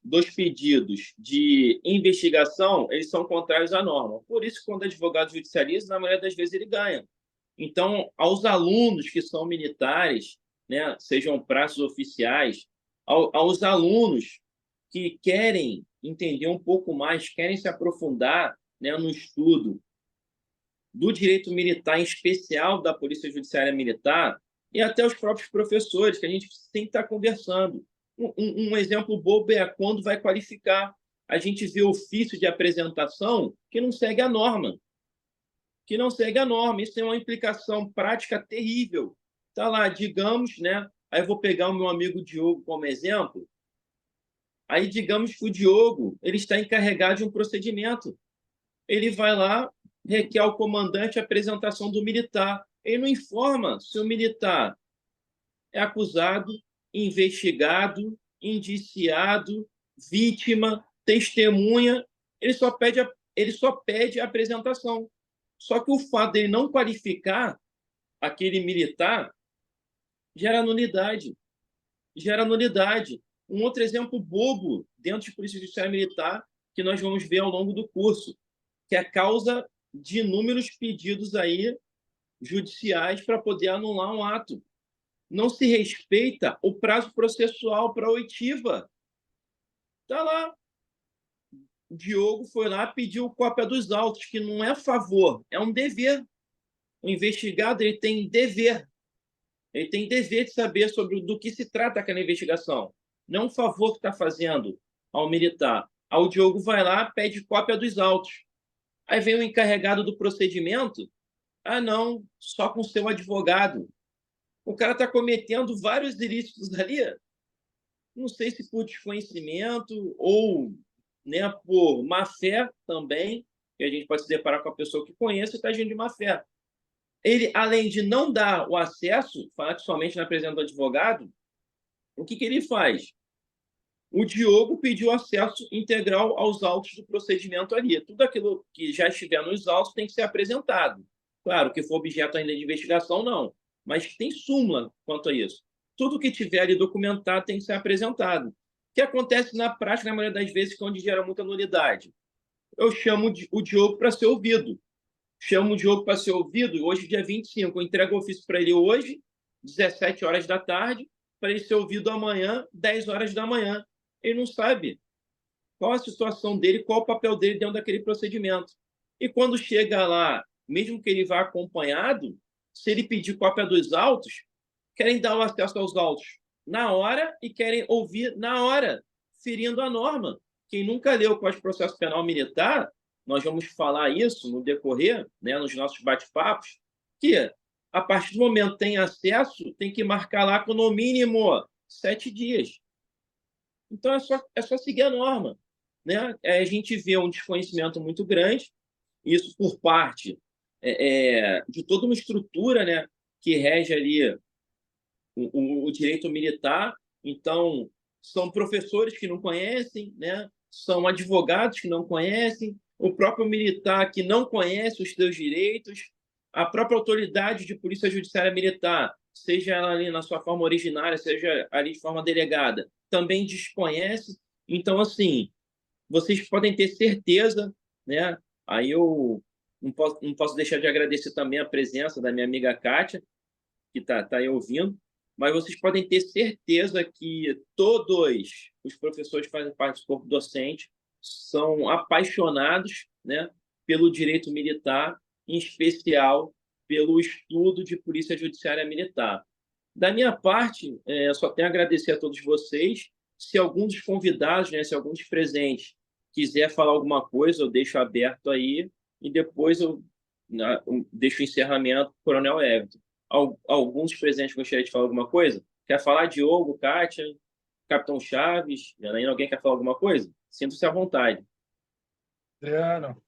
dos pedidos de investigação, eles são contrários à norma. Por isso, quando o advogado judicializa, na maioria das vezes ele ganha. Então, aos alunos que são militares, né, sejam praças oficiais, aos alunos que querem entender um pouco mais, querem se aprofundar, né, no estudo do direito militar, em especial da Polícia Judiciária Militar, e até os próprios professores, que a gente tem que estar conversando. Um exemplo bobo é quando vai qualificar. A gente vê ofício de apresentação que não segue a norma. Isso tem uma implicação prática terrível. Está lá, digamos, né? Aí eu vou pegar o meu amigo Diogo como exemplo. Aí, digamos que o Diogo ele está encarregado de um procedimento. Ele vai lá, requer ao comandante a apresentação do militar. Ele não informa se o militar é acusado, investigado, indiciado, vítima, testemunha. Ele só pede a apresentação. Só que o fato dele não qualificar aquele militar gera nulidade. Um outro exemplo bobo dentro de Polícia Judiciária Militar que nós vamos ver ao longo do curso, que é a causa de inúmeros pedidos aí judiciais para poder anular um ato. Não se respeita o prazo processual para a oitiva. Está lá. O Diogo foi lá e pediu cópia dos autos, que não é favor, é um dever. O investigado ele tem dever. Ele tem dever de saber do que se trata aquela investigação. Não é um favor que está fazendo ao militar. Aí o Diogo vai lá, pede cópia dos autos. Aí vem o encarregado do procedimento Ah, não, só com seu advogado. O cara está cometendo vários ilícitos ali, não sei se por desconhecimento ou, né, por má fé também, que a gente pode se deparar com a pessoa que conhece e está agindo de má fé. Ele, além de não dar o acesso, falar que somente na presença do advogado, o que ele faz? O Diogo pediu acesso integral aos autos do procedimento ali. Tudo aquilo que já estiver nos autos tem que ser apresentado. Claro, que for objeto ainda de investigação, não. Mas tem súmula quanto a isso. Tudo que tiver ali documentado tem que ser apresentado. O que acontece na prática, na maioria das vezes, que é onde gera muita nulidade. Eu chamo o Diogo para ser ouvido. Chamo o Diogo para ser ouvido, hoje, dia 25. Eu entrego o ofício para ele hoje, 17 horas da tarde, para ele ser ouvido amanhã, 10 horas da manhã. Ele não sabe qual a situação dele, qual o papel dele dentro daquele procedimento. E quando chega lá, mesmo que ele vá acompanhado, se ele pedir cópia dos autos, querem dar o acesso aos autos na hora e querem ouvir na hora, ferindo a norma. Quem nunca leu o Código de Processo Penal Militar, nós vamos falar isso no decorrer, né, nos nossos bate-papos, que a partir do momento que tem acesso, tem que marcar lá com no mínimo 7 dias. Então, é só seguir a norma. Né? A gente vê um desconhecimento muito grande, isso por parte de toda uma estrutura, né, que rege ali o direito militar. Então, são professores que não conhecem, né? São advogados que não conhecem, o próprio militar que não conhece os seus direitos, a própria autoridade de polícia judiciária militar, seja ela ali na sua forma originária, seja ali de forma delegada, também desconhece. Então, assim, vocês podem ter certeza, né? Aí eu não posso deixar de agradecer também a presença da minha amiga Kátia, que está aí ouvindo, mas vocês podem ter certeza que todos os professores que fazem parte do corpo docente são apaixonados, né, pelo direito militar, em especial pelo estudo de polícia judiciária militar. Da minha parte, só tenho a agradecer a todos vocês. Se algum dos convidados, né, se algum dos presentes quiser falar alguma coisa, eu deixo aberto aí e depois eu deixo o encerramento para o Coronel Everton. Alguns presentes gostariam de falar alguma coisa? Quer falar, Diogo, Kátia, Capitão Chaves? Janaína, alguém quer falar alguma coisa? Sinta-se à vontade. Adriano.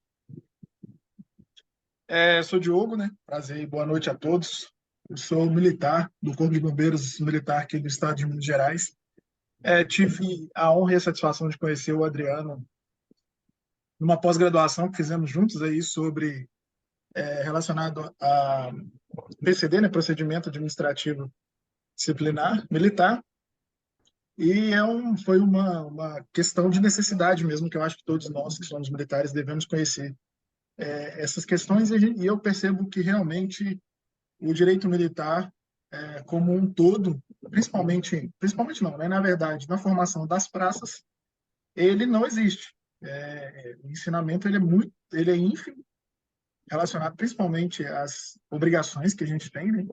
Sou Diogo, né? Prazer e boa noite a todos. Eu sou militar do Corpo de Bombeiros Militar aqui do estado de Minas Gerais. Tive a honra e a satisfação de conhecer o Adriano numa pós-graduação que fizemos juntos aí sobre relacionado a PCD, né? Procedimento Administrativo Disciplinar Militar. E foi uma questão de necessidade mesmo, que eu acho que todos nós que somos militares devemos conhecer essas questões, e eu percebo que realmente o direito militar, como um todo, principalmente não, né? Na verdade, na formação das praças, ele não existe. O ensinamento ele é ínfimo, relacionado principalmente às obrigações que a gente tem, né?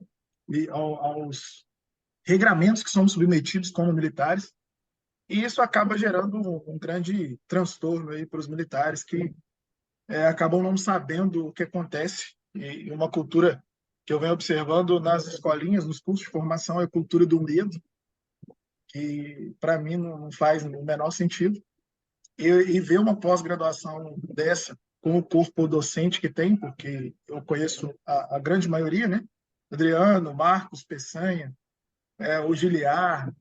E aos regramentos que somos submetidos como militares, e isso acaba gerando um grande transtorno aí para os militares que acabam não sabendo o que acontece, e uma cultura que eu venho observando nas escolinhas, nos cursos de formação, é a cultura do medo, que para mim não faz o menor sentido, e ver uma pós-graduação dessa com o corpo docente que tem, porque eu conheço a grande maioria, né? Adriano, Marcos, Peçanha, o Giliar,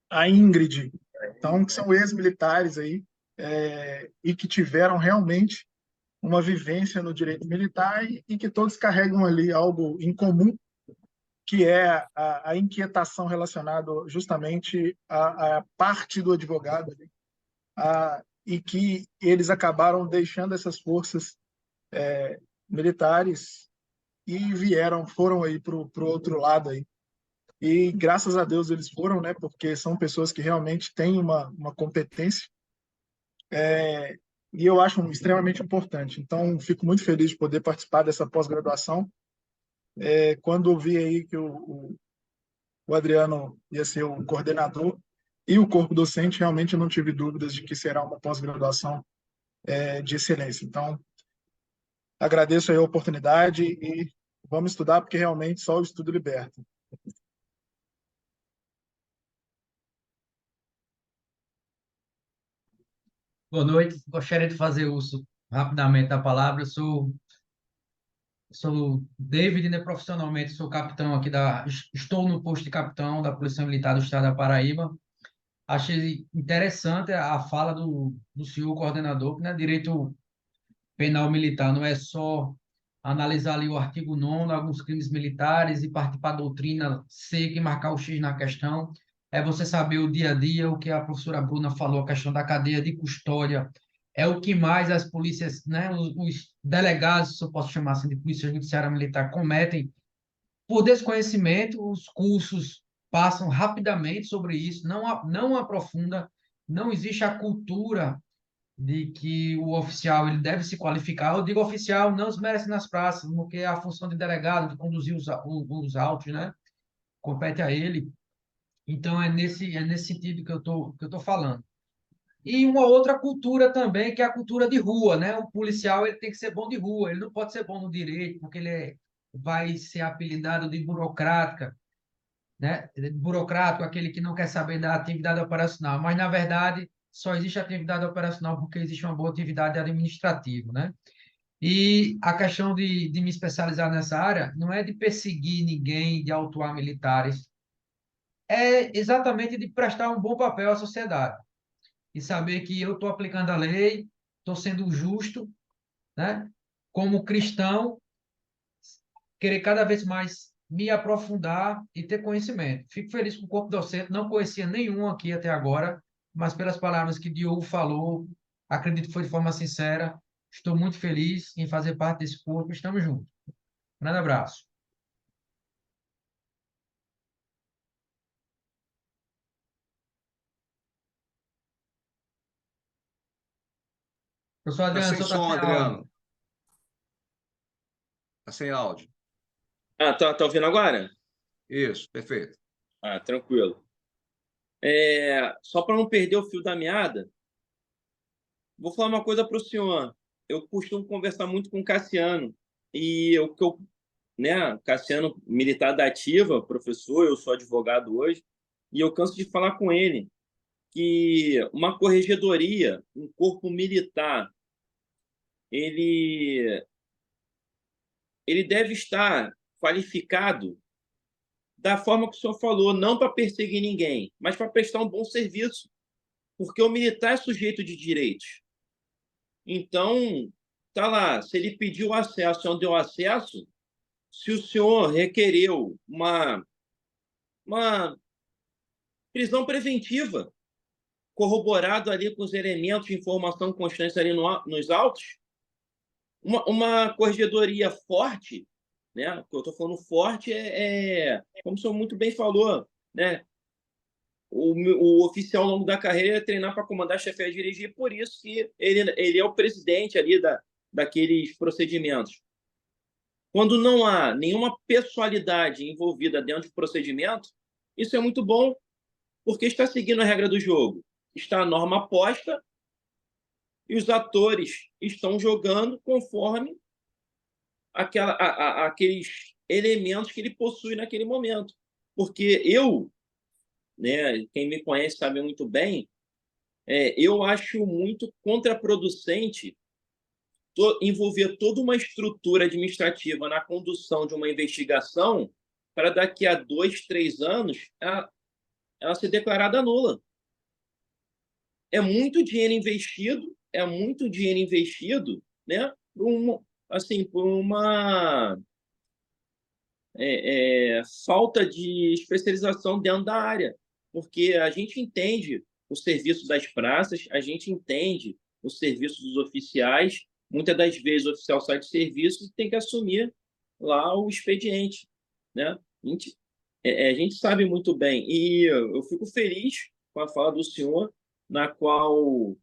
a Ingrid, então, que são ex-militares aí, e que tiveram realmente uma vivência no direito militar e que todos carregam ali algo em comum, que é a inquietação relacionada justamente à parte do advogado, e que eles acabaram deixando essas forças militares e foram aí para o outro lado aí. E graças a Deus eles foram, né? Porque são pessoas que realmente têm uma competência, e eu acho extremamente importante. Então, fico muito feliz de poder participar dessa pós-graduação. Quando eu vi aí que o Adriano ia ser o coordenador e o corpo docente, realmente eu não tive dúvidas de que será uma pós-graduação de excelência. Então, agradeço aí a oportunidade e vamos estudar, porque realmente só o estudo liberta. Boa noite. Gostaria de fazer uso rapidamente da palavra. Sou David, né? Profissionalmente sou capitão aqui estou no posto de capitão da Polícia Militar do Estado da Paraíba. Achei interessante a fala do senhor coordenador, que, né, direito penal militar não é só analisar ali o artigo 9º, alguns crimes militares e partir para a doutrina seca e marcar o X na questão. É você saber o dia a dia, o que a professora Bruna falou, a questão da cadeia de custódia, é o que mais as polícias, né, os delegados, se eu posso chamar assim, de polícia judiciária militar, cometem por desconhecimento. Os cursos passam rapidamente sobre isso, não aprofunda, não existe a cultura de que o oficial ele deve se qualificar. Eu digo oficial, não desmerece nas praças, porque a função de delegado, de conduzir os autos, né, compete a ele. Então, é nesse sentido que eu tô falando. E uma outra cultura também, que é a cultura de rua, né? O policial ele tem que ser bom de rua, ele não pode ser bom no direito, porque vai ser apelidado de burocrática, né? Burocrático, aquele que não quer saber da atividade operacional, mas na verdade só existe atividade operacional porque existe uma boa atividade administrativa, né? E a questão de me especializar nessa área não é de perseguir ninguém, de autuar militares, é exatamente de prestar um bom papel à sociedade e saber que eu estou aplicando a lei, estou sendo justo, né? Como cristão, querer cada vez mais me aprofundar e ter conhecimento. Fico feliz com o corpo docente, não conhecia nenhum aqui até agora, mas pelas palavras que Diogo falou, acredito que foi de forma sincera. Estou muito feliz em fazer parte desse corpo. Estamos juntos. Grande abraço. Professor Está Adriano, sem só está som, sem áudio. Adriano. Está sem áudio. Ah, tá ouvindo agora? Isso, perfeito. Ah, tranquilo. Só para não perder o fio da meada, vou falar uma coisa para o senhor. Eu costumo conversar muito com o Cassiano. E né, Cassiano, militar da ativa, professor, eu sou advogado hoje, e eu canso de falar com ele que uma corregedoria, um corpo militar, ele deve estar qualificado da forma que o senhor falou, não para perseguir ninguém, mas para prestar um bom serviço, porque o militar é sujeito de direitos. Então, tá lá, se ele pediu acesso, não deu acesso, se o senhor requereu uma prisão preventiva, corroborado ali com os elementos de informação constante ali nos autos, uma corregedoria forte, né? O que eu estou falando forte como o senhor muito bem falou, né? O oficial ao longo da carreira é treinar para comandar, chefiar e dirigir, por isso que ele é o presidente ali daqueles procedimentos. Quando não há nenhuma pessoalidade envolvida dentro do procedimento, isso é muito bom, porque está seguindo a regra do jogo. Está a norma posta e os atores estão jogando conforme aqueles elementos que ele possui naquele momento. Porque né, quem me conhece sabe muito bem, eu acho muito contraproducente envolver toda uma estrutura administrativa na condução de uma investigação para daqui a 2, 3 anos ela ser declarada nula. É muito dinheiro investido, né, por uma falta de especialização dentro da área, porque a gente entende o serviço das praças, a gente entende o serviço dos oficiais, muitas das vezes o oficial sai de serviço e tem que assumir lá o expediente, né? A gente sabe muito bem, e eu fico feliz com a fala do senhor, na qual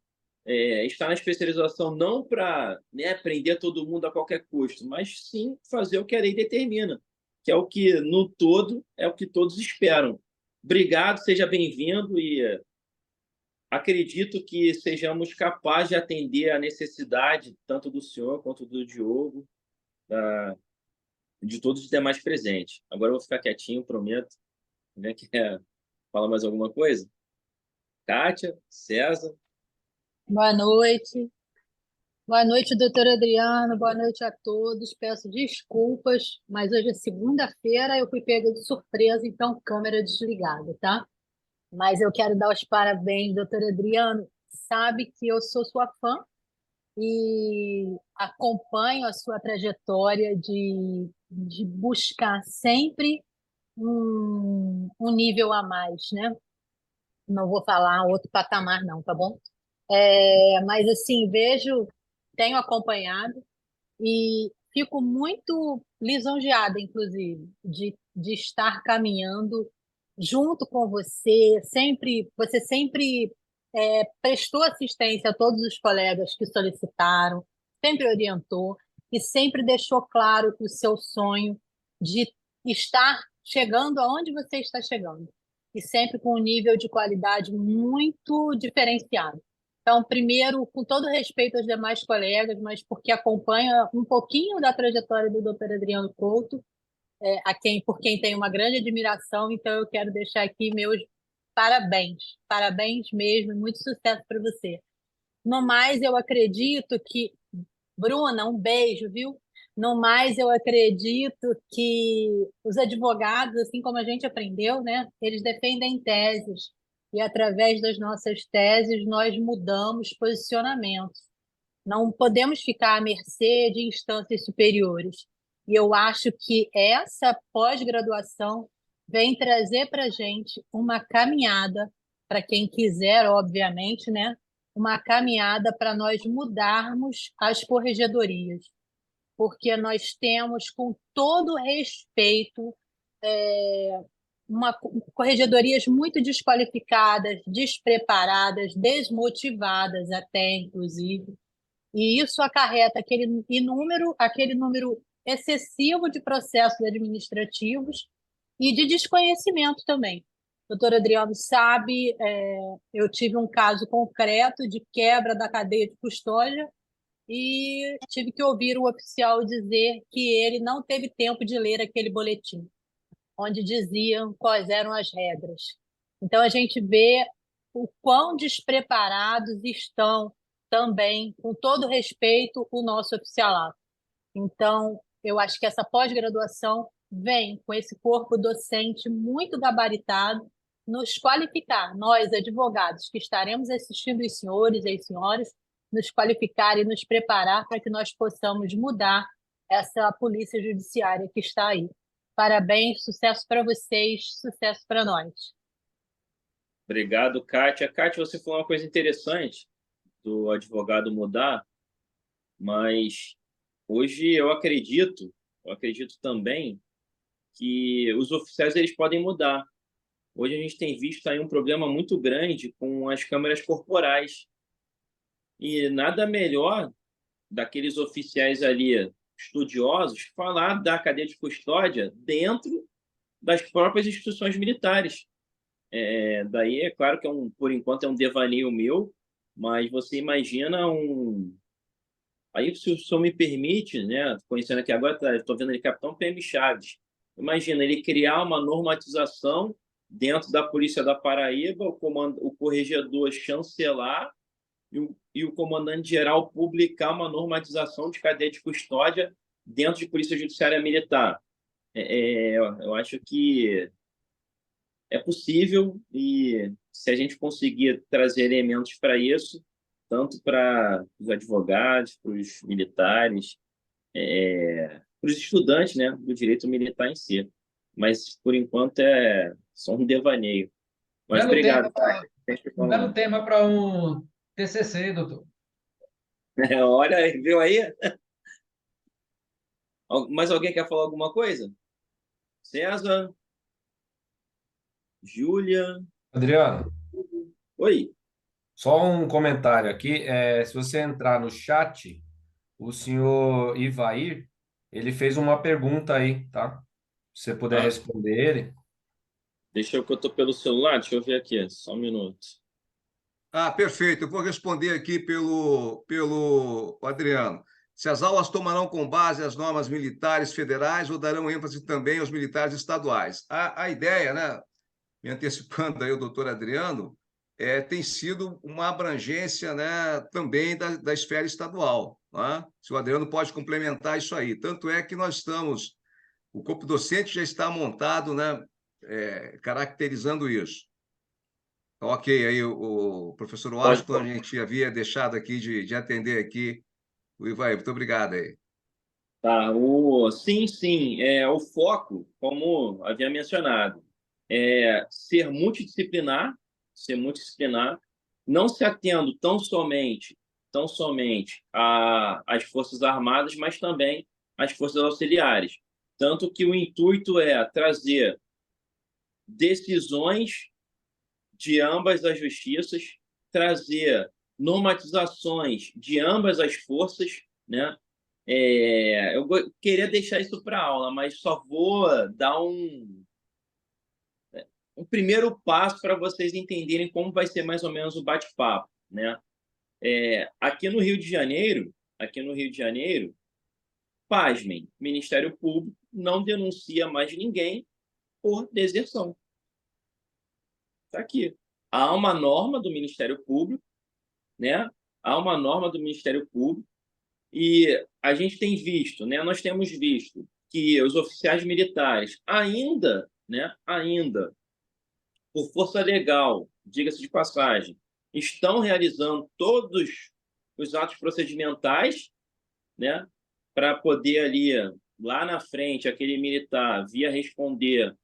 está na especialização não para, né, prender todo mundo a qualquer custo, mas sim fazer o que a lei determina, que é o que, no todo, é o que todos esperam. Obrigado, seja bem-vindo e acredito que sejamos capazes de atender a necessidade tanto do senhor quanto do Diogo, de todos os demais presentes. Agora eu vou ficar quietinho, prometo. Alguém quer falar mais alguma coisa? Kátia, César? Boa noite. Boa noite, doutor Adriano. Boa noite a todos. Peço desculpas, mas hoje é segunda-feira, eu fui pega de surpresa, então câmera desligada, tá? Mas eu quero dar os parabéns, doutor Adriano. Sabe que eu sou sua fã e acompanho a sua trajetória de buscar sempre um nível a mais, né? Não vou falar outro patamar, não, tá bom? Mas assim, tenho acompanhado e fico muito lisonjeada, inclusive, de estar caminhando junto com você. Você sempre prestou assistência a todos os colegas que solicitaram, sempre orientou e sempre deixou claro o seu sonho de estar chegando aonde você está chegando, e sempre com um nível de qualidade muito diferenciado. Então, primeiro, com todo respeito aos demais colegas, mas porque acompanha um pouquinho da trajetória do Dr. Adriano Couto, por quem tenho uma grande admiração, então eu quero deixar aqui meus parabéns mesmo, muito sucesso para você. No mais, eu acredito que, Bruna, um beijo, viu? No mais, eu acredito que os advogados, assim como a gente aprendeu, né, eles defendem teses, e através das nossas teses nós mudamos posicionamentos. Não podemos ficar à mercê de instâncias superiores. E eu acho que essa pós-graduação vem trazer para a gente uma caminhada, para quem quiser, obviamente, né? Uma caminhada para nós mudarmos as corregedorias, porque nós temos, com todo respeito, corregedorias muito desqualificadas, despreparadas, desmotivadas até, inclusive, e isso acarreta aquele número excessivo de processos administrativos e de desconhecimento também. O doutor Adriano sabe, eu tive um caso concreto de quebra da cadeia de custódia e tive que ouvir o oficial dizer que ele não teve tempo de ler aquele boletim, onde diziam quais eram as regras. Então, a gente vê o quão despreparados estão também, com todo respeito, o nosso oficialato. Então, eu acho que essa pós-graduação vem com esse corpo docente muito gabaritado, nos qualificar, nós, advogados, que estaremos assistindo os senhores e as senhoras, nos qualificar e nos preparar para que nós possamos mudar essa polícia judiciária que está aí. Parabéns, sucesso para vocês, sucesso para nós. Obrigado, Kátia. Kátia, você falou uma coisa interessante do advogado mudar, mas hoje eu acredito também que os oficiais eles podem mudar. Hoje a gente tem visto aí um problema muito grande com as câmeras corporais. E nada melhor daqueles oficiais ali estudiosos falar da cadeia de custódia dentro das próprias instituições militares. Daí é claro que por enquanto é um devaneio meu, mas você imagina Aí, se o senhor me permite, né, conhecendo aqui agora, estou vendo ele Capitão PM Chaves. Imagina ele criar uma normatização dentro da Polícia da Paraíba, o corregedor chancelar e o comandante-geral publicar uma normatização de cadeia de custódia dentro de Polícia Judiciária Militar. Eu acho que é possível, e se a gente conseguir trazer elementos para isso, tanto para os advogados, para os militares, para os estudantes, né, do direito militar em si. Mas, por enquanto, é só um devaneio. Mas obrigado. Belo tema para um TCC, doutor. Olha, viu aí? Mais alguém quer falar alguma coisa? César? Júlia? Adriano, Oi. só um comentário aqui. Se você entrar no chat, o senhor Ivair, ele fez uma pergunta aí, tá? Se você puder responder ele. Deixa eu que eu tô pelo celular, deixa eu ver aqui, só um minuto. Perfeito. Eu vou responder aqui pelo Adriano. Se as aulas tomarão com base as normas militares federais ou darão ênfase também aos militares estaduais? A ideia, né, me antecipando aí o doutor Adriano, tem sido uma abrangência, né, também da esfera estadual. Né? Se o Adriano pode complementar isso aí. Tanto é que o corpo docente já está montado, né, caracterizando isso. Ok, aí o professor Washington, a gente havia deixado aqui de atender aqui o Ivaí. Muito obrigado aí. Tá, sim, o foco, como havia mencionado, é ser multidisciplinar, não se atendo tão somente às Forças Armadas, mas também às Forças Auxiliares. Tanto que o intuito é trazer decisões de ambas as justiças, trazer normatizações de ambas as forças, né? Eu queria deixar isso para aula, mas só vou dar um primeiro passo para vocês entenderem como vai ser mais ou menos o bate-papo, né? Aqui no Rio de Janeiro, pasmem, Ministério Público não denuncia mais ninguém por deserção. Está aqui. Há uma norma do Ministério Público, né? E a gente tem visto, né? Nós temos visto que os oficiais militares ainda, por força legal, diga-se de passagem, estão realizando todos os atos procedimentais, né? Para poder ali, lá na frente, aquele militar vir a responder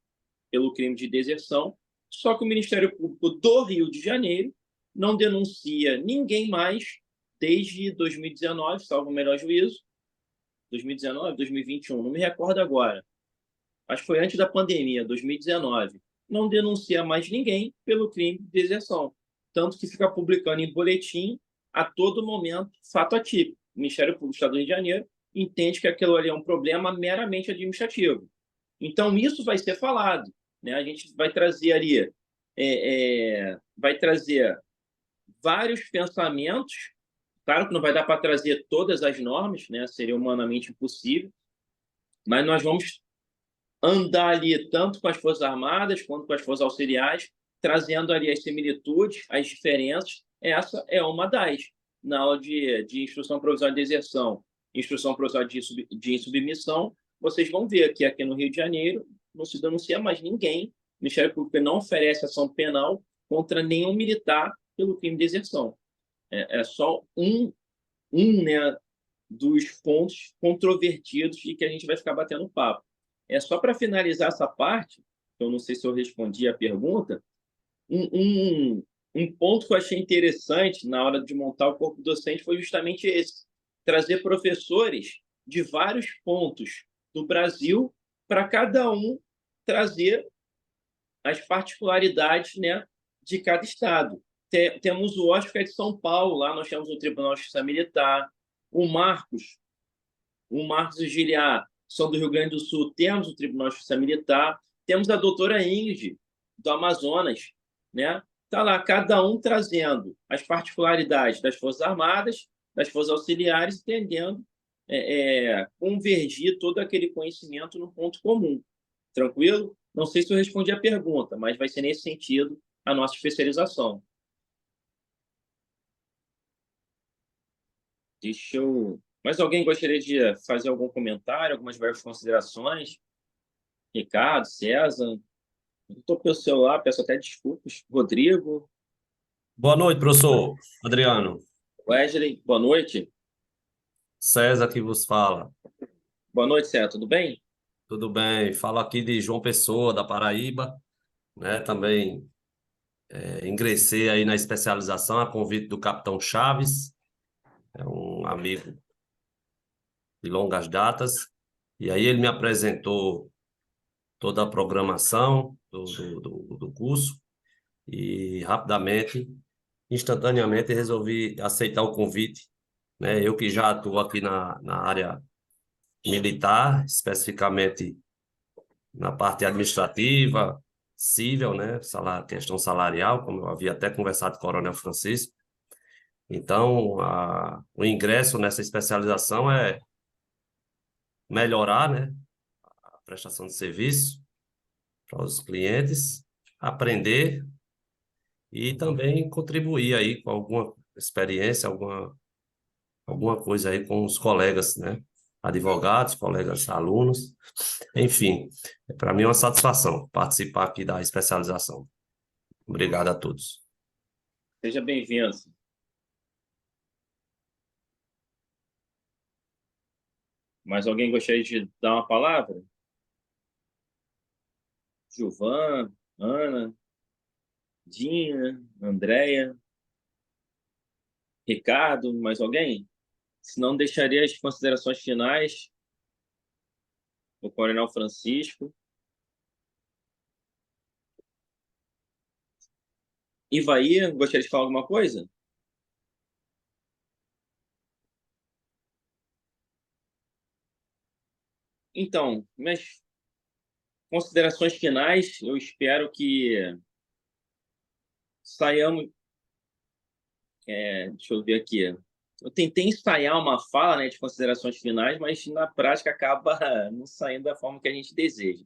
pelo crime de deserção. Só que o Ministério Público do Rio de Janeiro não denuncia ninguém mais desde 2019, salvo o melhor juízo, 2019, 2021, não me recordo agora. Acho que foi antes da pandemia, 2019. Não denuncia mais ninguém pelo crime de deserção. Tanto que fica publicando em boletim a todo momento fato atípico. O Ministério Público do Estado do Rio de Janeiro entende que aquilo ali é um problema meramente administrativo. Então, isso vai ser falado. Né? A gente vai trazer ali, vários pensamentos. Claro que não vai dar para trazer todas as normas, né? Seria humanamente impossível, mas nós vamos andar ali tanto com as Forças Armadas quanto com as Forças Auxiliares, trazendo ali as similitudes, as diferenças. Essa é uma das. Na aula de instrução provisória de deserção, instrução provisória de insubmissão, vocês vão ver que aqui no Rio de Janeiro não se denuncia mais ninguém. O Ministério Público não oferece ação penal contra nenhum militar pelo crime de deserção. É só né, dos pontos controvertidos e que a gente vai ficar batendo papo. Só para finalizar essa parte, eu não sei se eu respondi a pergunta, um ponto que eu achei interessante na hora de montar o corpo docente foi justamente esse: trazer professores de vários pontos do Brasil para cada um trazer as particularidades, né, de cada estado. Temos o Oscar, que é de São Paulo, lá nós temos o Tribunal de Justiça Militar, o Marcos e o Giliar são do Rio Grande do Sul, temos o Tribunal de Justiça Militar, temos a doutora Ingrid, do Amazonas, né? Está lá, cada um trazendo as particularidades das Forças Armadas, das Forças Auxiliares, tendendo convergir todo aquele conhecimento num ponto comum. Tranquilo? Não sei se eu respondi a pergunta, mas vai ser nesse sentido a nossa especialização. Mais alguém gostaria de fazer algum comentário, algumas breves considerações? Ricardo, César? Estou pelo celular, peço até desculpas. Rodrigo? Boa noite, professor Adriano. Wesley, boa noite. César que vos fala. Boa noite, César, tudo bem? Tudo bem. Falo aqui de João Pessoa, da Paraíba, né? Também ingressei aí na especialização a convite do Capitão Chaves, é um amigo de longas datas, e aí ele me apresentou toda a programação do curso e rapidamente, instantaneamente, resolvi aceitar o convite, né? Eu que já atuo aqui na área militar, especificamente na parte administrativa, cível, né? Questão salarial, como eu havia até conversado com o Coronel Francisco. Então, o ingresso nessa especialização é melhorar, né, a prestação de serviço para os clientes, aprender e também contribuir aí com alguma experiência, alguma coisa aí com os colegas, né? Advogados, colegas alunos, enfim, para mim é uma satisfação participar aqui da especialização. Obrigado a todos. Seja bem-vindo. Mais alguém gostaria de dar uma palavra? Gilvan, Ana, Dinha, Andréia, Ricardo, mais alguém? Se não, deixaria as considerações finais do Coronel Francisco. Ivaí, gostaria de falar alguma coisa? Então, minhas considerações finais, eu espero que saiamos... deixa eu ver aqui. Eu tentei ensaiar uma fala, né, de considerações finais, mas na prática acaba não saindo da forma que a gente deseja.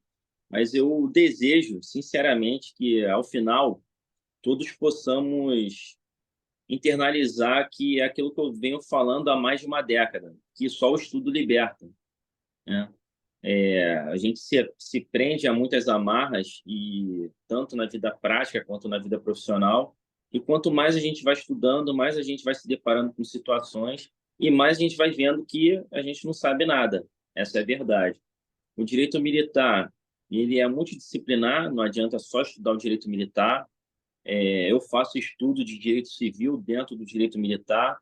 Mas eu desejo, sinceramente, que ao final todos possamos internalizar que é aquilo que eu venho falando há mais de uma década, que só o estudo liberta, né? A gente se prende a muitas amarras, e tanto na vida prática quanto na vida profissional, e quanto mais a gente vai estudando, mais a gente vai se deparando com situações e mais a gente vai vendo que a gente não sabe nada. Essa é a verdade. O direito militar, ele é multidisciplinar, não adianta só estudar o direito militar. Eu faço estudo de direito civil dentro do direito militar,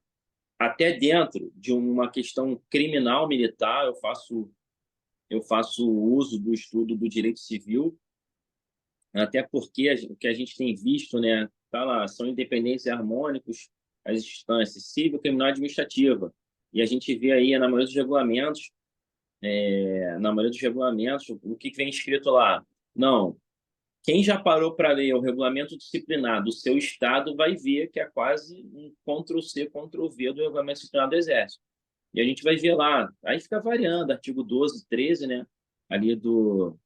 até dentro de uma questão criminal militar, eu faço uso do estudo do direito civil, até porque o que a gente tem visto, né, tá lá, são independentes e harmônicos as instâncias civil, criminal e administrativa. E a gente vê aí, na maioria dos regulamentos, o que vem escrito lá? Não. Quem já parou para ler o regulamento disciplinar do seu estado vai ver que é quase um Ctrl+C, Ctrl+V do regulamento disciplinar do Exército. E a gente vai ver lá, aí fica variando, artigo 12, 13, né, ali dos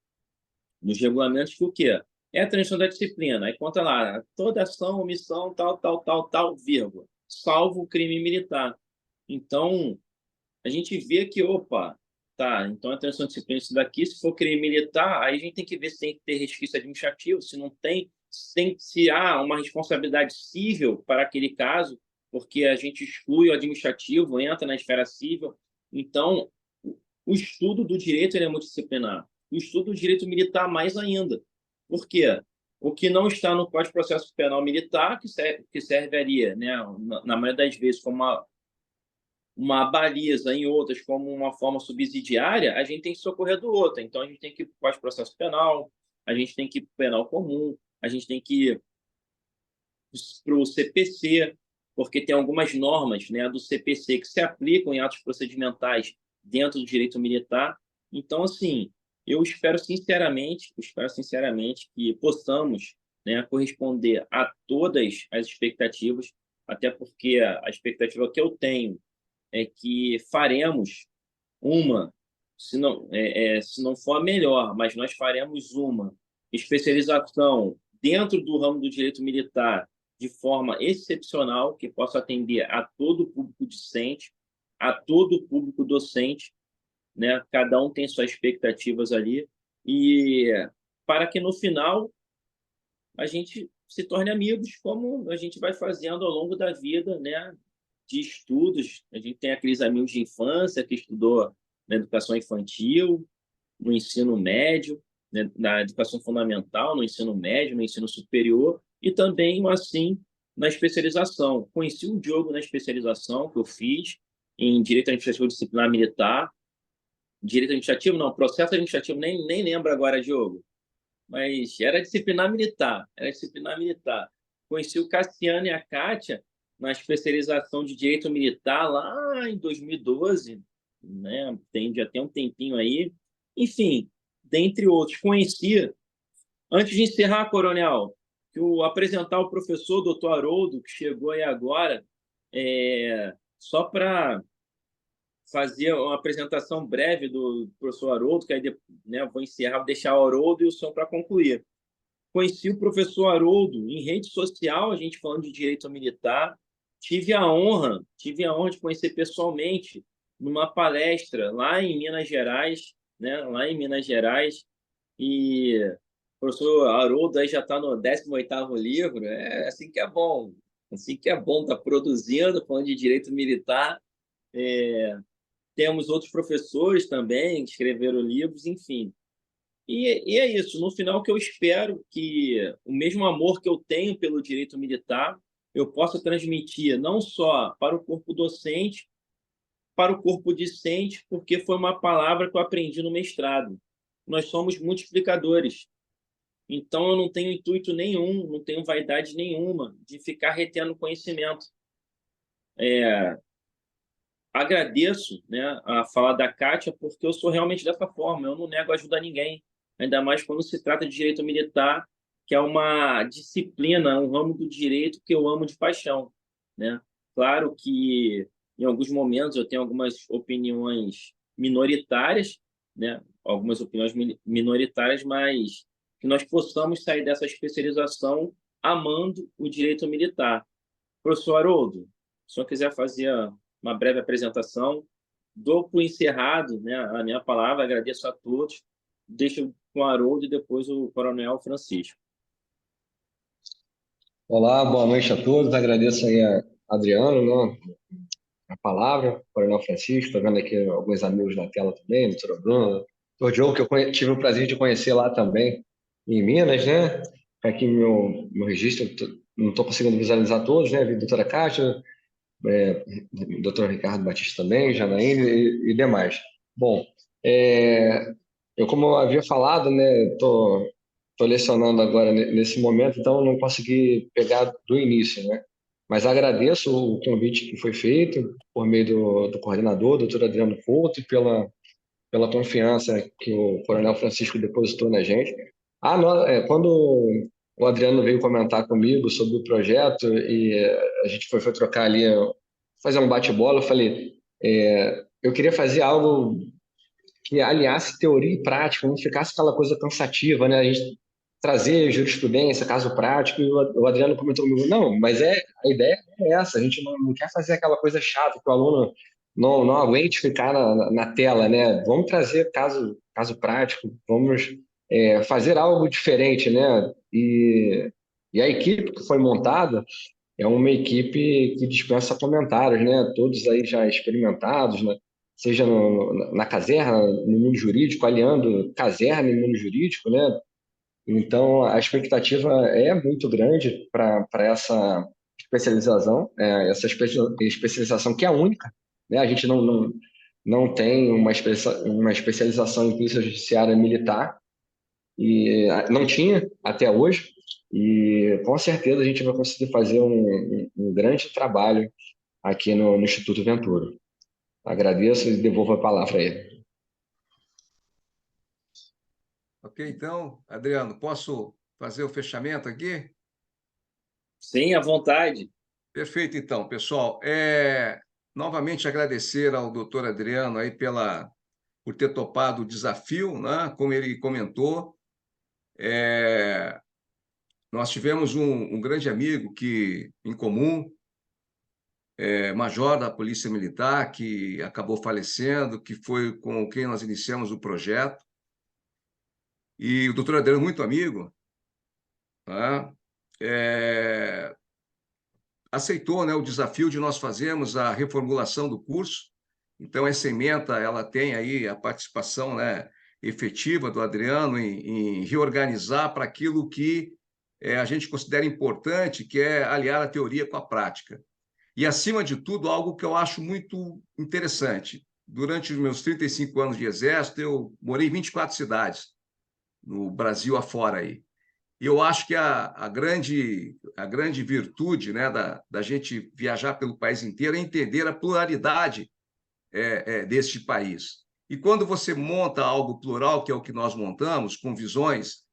regulamentos, que o quê? É a transição da disciplina. Aí conta lá, toda ação, omissão, tal, vírgula, salvo o crime militar. Então, a gente vê que, opa, tá, então a transição da disciplina, isso daqui, se for crime militar, aí a gente tem que ver se tem que ter resquício administrativo, se não tem, se há uma responsabilidade civil para aquele caso, porque a gente exclui o administrativo, entra na esfera civil. Então, o estudo do direito ele é multidisciplinar. O estudo do direito militar mais ainda. Por quê? O que não está no Código de Processo Penal Militar, que serviria, né, na maioria das vezes, como uma baliza, em outras como uma forma subsidiária, a gente tem que socorrer do outro. Então, a gente tem que ir para o Código de Processo Penal, a gente tem que ir para o penal comum, a gente tem que ir para o CPC, porque tem algumas normas, né, do CPC que se aplicam em atos procedimentais dentro do direito militar. Então, assim, eu espero sinceramente que possamos, né, corresponder a todas as expectativas, até porque a expectativa que eu tenho é que faremos uma, se não for a melhor, mas nós faremos uma especialização dentro do ramo do direito militar de forma excepcional, que possa atender a todo o público discente, a todo o público docente, né? Cada um tem suas expectativas ali, e para que no final a gente se torne amigos, como a gente vai fazendo ao longo da vida, né? De estudos. A gente tem aqueles amigos de infância que estudou na educação infantil, no ensino médio, né? Na educação fundamental, no ensino médio, no ensino superior, e também, assim, na especialização. Conheci o Diogo na especialização que eu fiz em Direito Administrativo Disciplinar Militar. Direito Administrativo, não, processo administrativo, nem lembro agora, Diogo. Mas era disciplinar militar, Conheci o Cassiano e a Kátia na especialização de Direito Militar lá em 2012, né? Já tem um tempinho aí. Enfim, dentre outros, conheci Antes de encerrar, Coronel, apresentar o professor Dr. Haroldo, que chegou aí agora, só para fazer uma apresentação breve do professor Haroldo, que aí, né, vou encerrar, vou deixar o Haroldo e o senhor para concluir. Conheci o professor Haroldo em rede social, a gente falando de direito militar. Tive a honra de conhecer pessoalmente numa palestra lá em Minas Gerais, né? Lá em Minas Gerais. E o professor Haroldo aí já está no 18º livro. É assim que é bom. Assim que é bom estar produzindo, falando de direito militar. Temos outros professores também que escreveram livros, enfim. E é isso. No final, que eu espero que o mesmo amor que eu tenho pelo direito militar eu possa transmitir não só para o corpo docente, para o corpo discente, porque foi uma palavra que eu aprendi no mestrado. Nós somos multiplicadores. Então, eu não tenho intuito nenhum, não tenho vaidade nenhuma de ficar retendo conhecimento. Agradeço, né, a fala da Kátia, porque eu sou realmente dessa forma. Eu não nego ajuda a ninguém, ainda mais quando se trata de direito militar, que é uma disciplina, um ramo do direito que eu amo de paixão, né? Claro que, em alguns momentos, eu tenho algumas opiniões minoritárias, né? Algumas opiniões minoritárias, mas que nós possamos sair dessa especialização amando o direito militar. Professor Haroldo, se o senhor quiser fazer uma breve apresentação, dou por encerrado, né, a minha palavra, agradeço a todos, deixo com o Haroldo e depois o Coronel Francisco. Olá, boa noite a todos. Agradeço aí a Adriano, né, a palavra, Coronel Francisco. Estou vendo aqui alguns amigos na tela também, doutora Bruna, doutor Diogo, que eu tive o prazer de conhecer lá também, em Minas, né? Aqui meu registro, não estou conseguindo visualizar todos, né? Vi a doutora Kátia, doutor Ricardo Batista também, Janaíne e demais. Bom, eu, como eu havia falado, né, estou lecionando agora nesse momento, então não consegui pegar do início, né? Mas agradeço o convite que foi feito por meio do coordenador, doutor Adriano Couto, e pela confiança que o Coronel Francisco depositou na gente. Quando o Adriano veio comentar comigo sobre o projeto e a gente foi trocar ali, fazer um bate-bola, eu falei, eu queria fazer algo que aliasse teoria e prática, não ficasse aquela coisa cansativa, né? A gente trazer jurisprudência, caso prático, e o Adriano comentou comigo, não, mas a ideia é essa, a gente não quer fazer aquela coisa chata que o aluno não aguente ficar na tela, né? Vamos trazer caso prático, vamos fazer algo diferente, né? E a equipe que foi montada é uma equipe que dispensa comentários, né? Todos aí já experimentados, né? Seja na caserna, no mundo jurídico, aliando caserna e mundo jurídico, né? Então, a expectativa é muito grande para essa especialização, essa especialização que é única, né? A gente não tem uma especialização em polícia judiciária militar, e não tinha até hoje, e com certeza a gente vai conseguir fazer um grande trabalho aqui no Instituto Ventura. Agradeço e devolvo a palavra a ele. Ok, então, Adriano, posso fazer o fechamento aqui? Sim, à vontade. Perfeito, então, pessoal. Novamente agradecer ao doutor Adriano aí por ter topado o desafio, né? Como ele comentou. Nós tivemos um grande amigo em comum, major da Polícia Militar, que acabou falecendo, que foi com quem nós iniciamos o projeto. E o doutor Adriano, muito amigo, né? Aceitou, né, o desafio de nós fazermos a reformulação do curso. Então, essa ementa ela tem aí a participação, né, efetiva do Adriano em reorganizar para aquilo que a gente considera importante, que é aliar a teoria com a prática. E, acima de tudo, algo que eu acho muito interessante. Durante os meus 35 anos de Exército, eu morei em 24 cidades, no Brasil afora aí. E eu acho que a grande virtude, né, da gente viajar pelo país inteiro é entender a pluralidade deste país. E quando você monta algo plural, que é o que nós montamos, com visões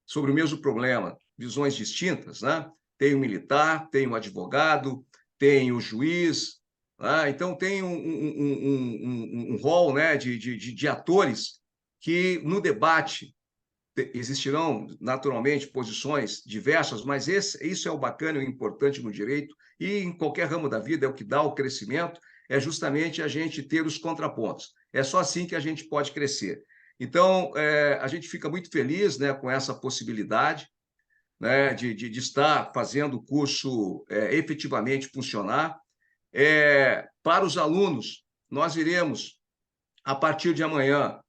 sobre o mesmo problema, visões distintas, né? Tem o militar, tem o advogado, tem o juiz, né? Então tem um rol, né, de atores que no debate existirão naturalmente posições diversas, mas isso é o bacana e o importante no direito e em qualquer ramo da vida, é o que dá o crescimento, é justamente a gente ter os contrapontos. É só assim que a gente pode crescer. Então, a gente fica muito feliz, né, com essa possibilidade, né, de estar fazendo o curso efetivamente funcionar. Para os alunos, nós iremos, a partir de amanhã,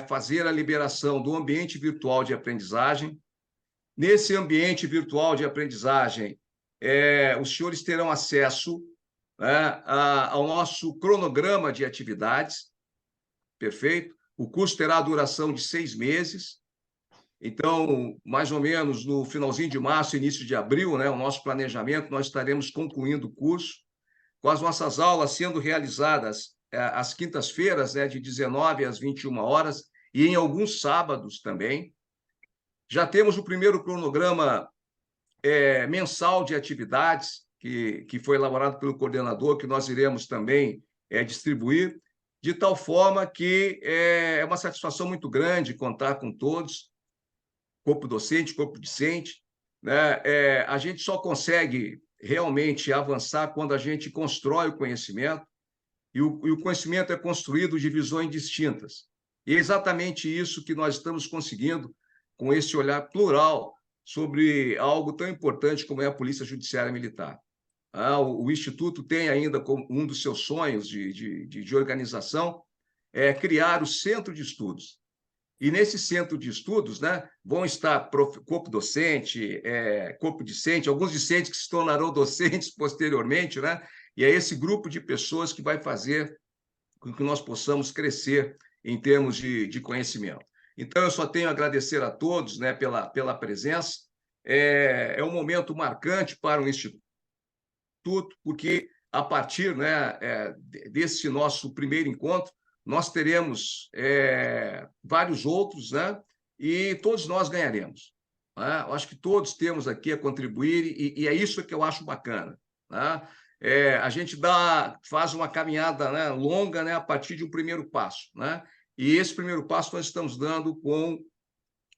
fazer a liberação do ambiente virtual de aprendizagem. Nesse ambiente virtual de aprendizagem, os senhores terão acesso, né, ao nosso cronograma de atividades, perfeito? O curso terá a duração de 6 meses. Então, mais ou menos no finalzinho de março, início de abril, né, o nosso planejamento, nós estaremos concluindo o curso, com as nossas aulas sendo realizadas às quintas-feiras, né, de 19 às 21 horas, e em alguns sábados também. Já temos o primeiro cronograma mensal de atividades, que foi elaborado pelo coordenador, que nós iremos também distribuir, de tal forma que é uma satisfação muito grande contar com todos, corpo docente, corpo discente, né? A gente só consegue realmente avançar quando a gente constrói o conhecimento, e o conhecimento é construído de visões distintas. E é exatamente isso que nós estamos conseguindo com esse olhar plural sobre algo tão importante como é a Polícia Judiciária Militar. O Instituto tem ainda como um dos seus sonhos de organização criar o Centro de Estudos. E nesse centro de estudos, né, vão estar corpo docente, corpo discente, alguns discentes que se tornarão docentes posteriormente, né? E é esse grupo de pessoas que vai fazer com que nós possamos crescer em termos de conhecimento. Então, eu só tenho a agradecer a todos, né, pela presença. É um momento marcante para o Instituto, porque a partir, né, desse nosso primeiro encontro, nós teremos vários outros, né? E todos nós ganharemos. Né? Eu acho que todos temos aqui a contribuir, e é isso que eu acho bacana. Né? A gente faz uma caminhada, né, longa, né, a partir de um primeiro passo. Né? E esse primeiro passo nós estamos dando com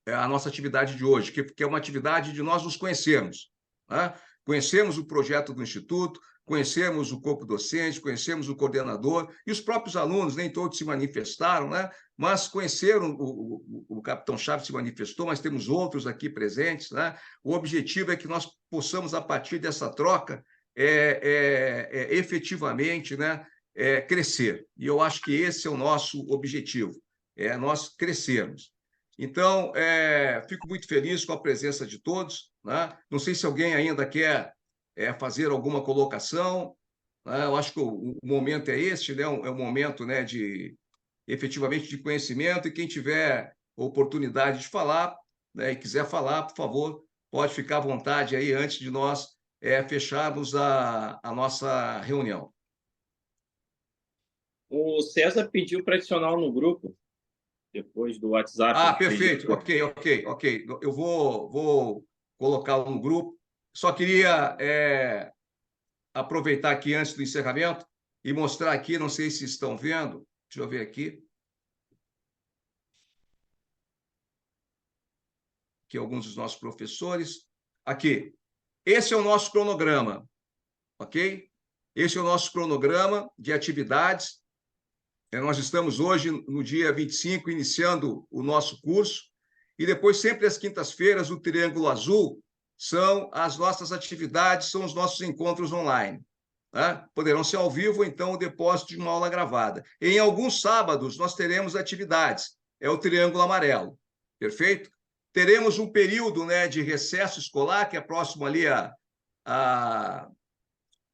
a nossa atividade de hoje, que é uma atividade de nós nos conhecermos. Né? Conhecemos o projeto do Instituto, conhecemos o corpo docente, conhecemos o coordenador, e os próprios alunos, nem todos se manifestaram, né? Mas conheceram, o capitão Chaves se manifestou, mas temos outros aqui presentes. Né? O objetivo é que nós possamos, a partir dessa troca, efetivamente, né, crescer. E eu acho que esse é o nosso objetivo, nós crescermos. Então, fico muito feliz com a presença de todos. Né? Não sei se alguém ainda quer fazer alguma colocação. Né? Eu acho que o momento é este, né? É um momento, né, efetivamente de conhecimento, e quem tiver oportunidade de falar, né, e quiser falar, por favor, pode ficar à vontade aí antes de nós fecharmos a nossa reunião. O César pediu para adicionar no grupo, depois do WhatsApp. Perfeito. Ok. Eu vou colocá-lo no grupo. Só queria aproveitar aqui antes do encerramento e mostrar aqui, não sei se estão vendo, deixa eu ver aqui. Aqui alguns dos nossos professores. Aqui. Esse é o nosso cronograma, ok? Esse é o nosso cronograma de atividades. Nós estamos hoje, no dia 25, iniciando o nosso curso, e depois, sempre às quintas-feiras, o Triângulo Azul são as nossas atividades, são os nossos encontros online. Né? Poderão ser ao vivo, ou então o depósito de uma aula gravada. Em alguns sábados, nós teremos atividades, é o Triângulo Amarelo, perfeito? Teremos um período, né, de recesso escolar, que é próximo ali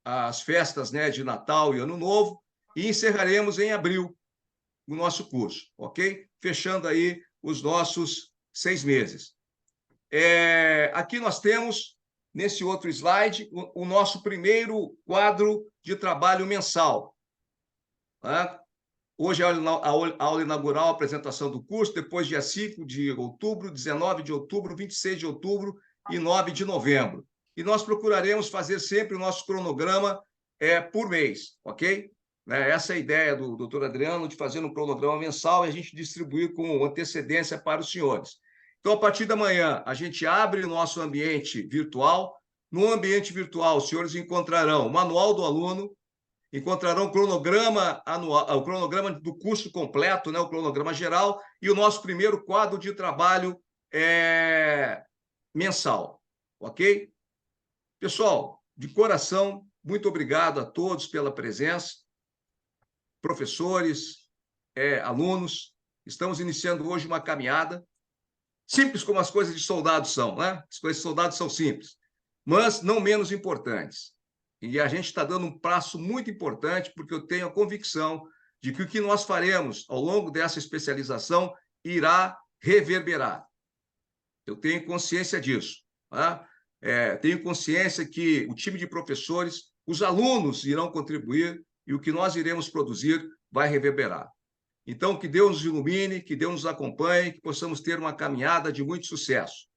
às festas, né, de Natal e Ano Novo, e encerraremos em abril o nosso curso, ok? Fechando aí os nossos 6 meses. Aqui nós temos, nesse outro slide, o nosso primeiro quadro de trabalho mensal. Tá? Hoje é a aula inaugural, a apresentação do curso, depois dia 5 de outubro, 19 de outubro, 26 de outubro e 9 de novembro. E nós procuraremos fazer sempre o nosso cronograma por mês, ok? Essa é a ideia do doutor Adriano, de fazer um cronograma mensal e a gente distribuir com antecedência para os senhores. Então, a partir da manhã, a gente abre o nosso ambiente virtual. No ambiente virtual, os senhores encontrarão o manual do aluno, encontrarão o cronograma anual, o cronograma do curso completo, o cronograma geral, e o nosso primeiro quadro de trabalho mensal, ok? Pessoal, de coração, muito obrigado a todos pela presença, professores, alunos. Estamos iniciando hoje uma caminhada, simples como as coisas de soldados são, né? As coisas de soldados são simples, mas não menos importantes. E a gente está dando um passo muito importante, porque eu tenho a convicção de que o que nós faremos ao longo dessa especialização irá reverberar. Eu tenho consciência disso. Tá? Tenho consciência que o time de professores, os alunos irão contribuir e o que nós iremos produzir vai reverberar. Então, que Deus nos ilumine, que Deus nos acompanhe, que possamos ter uma caminhada de muito sucesso.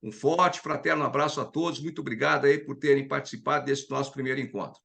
Um forte, fraterno abraço a todos. Muito obrigado aí por terem participado desse nosso primeiro encontro.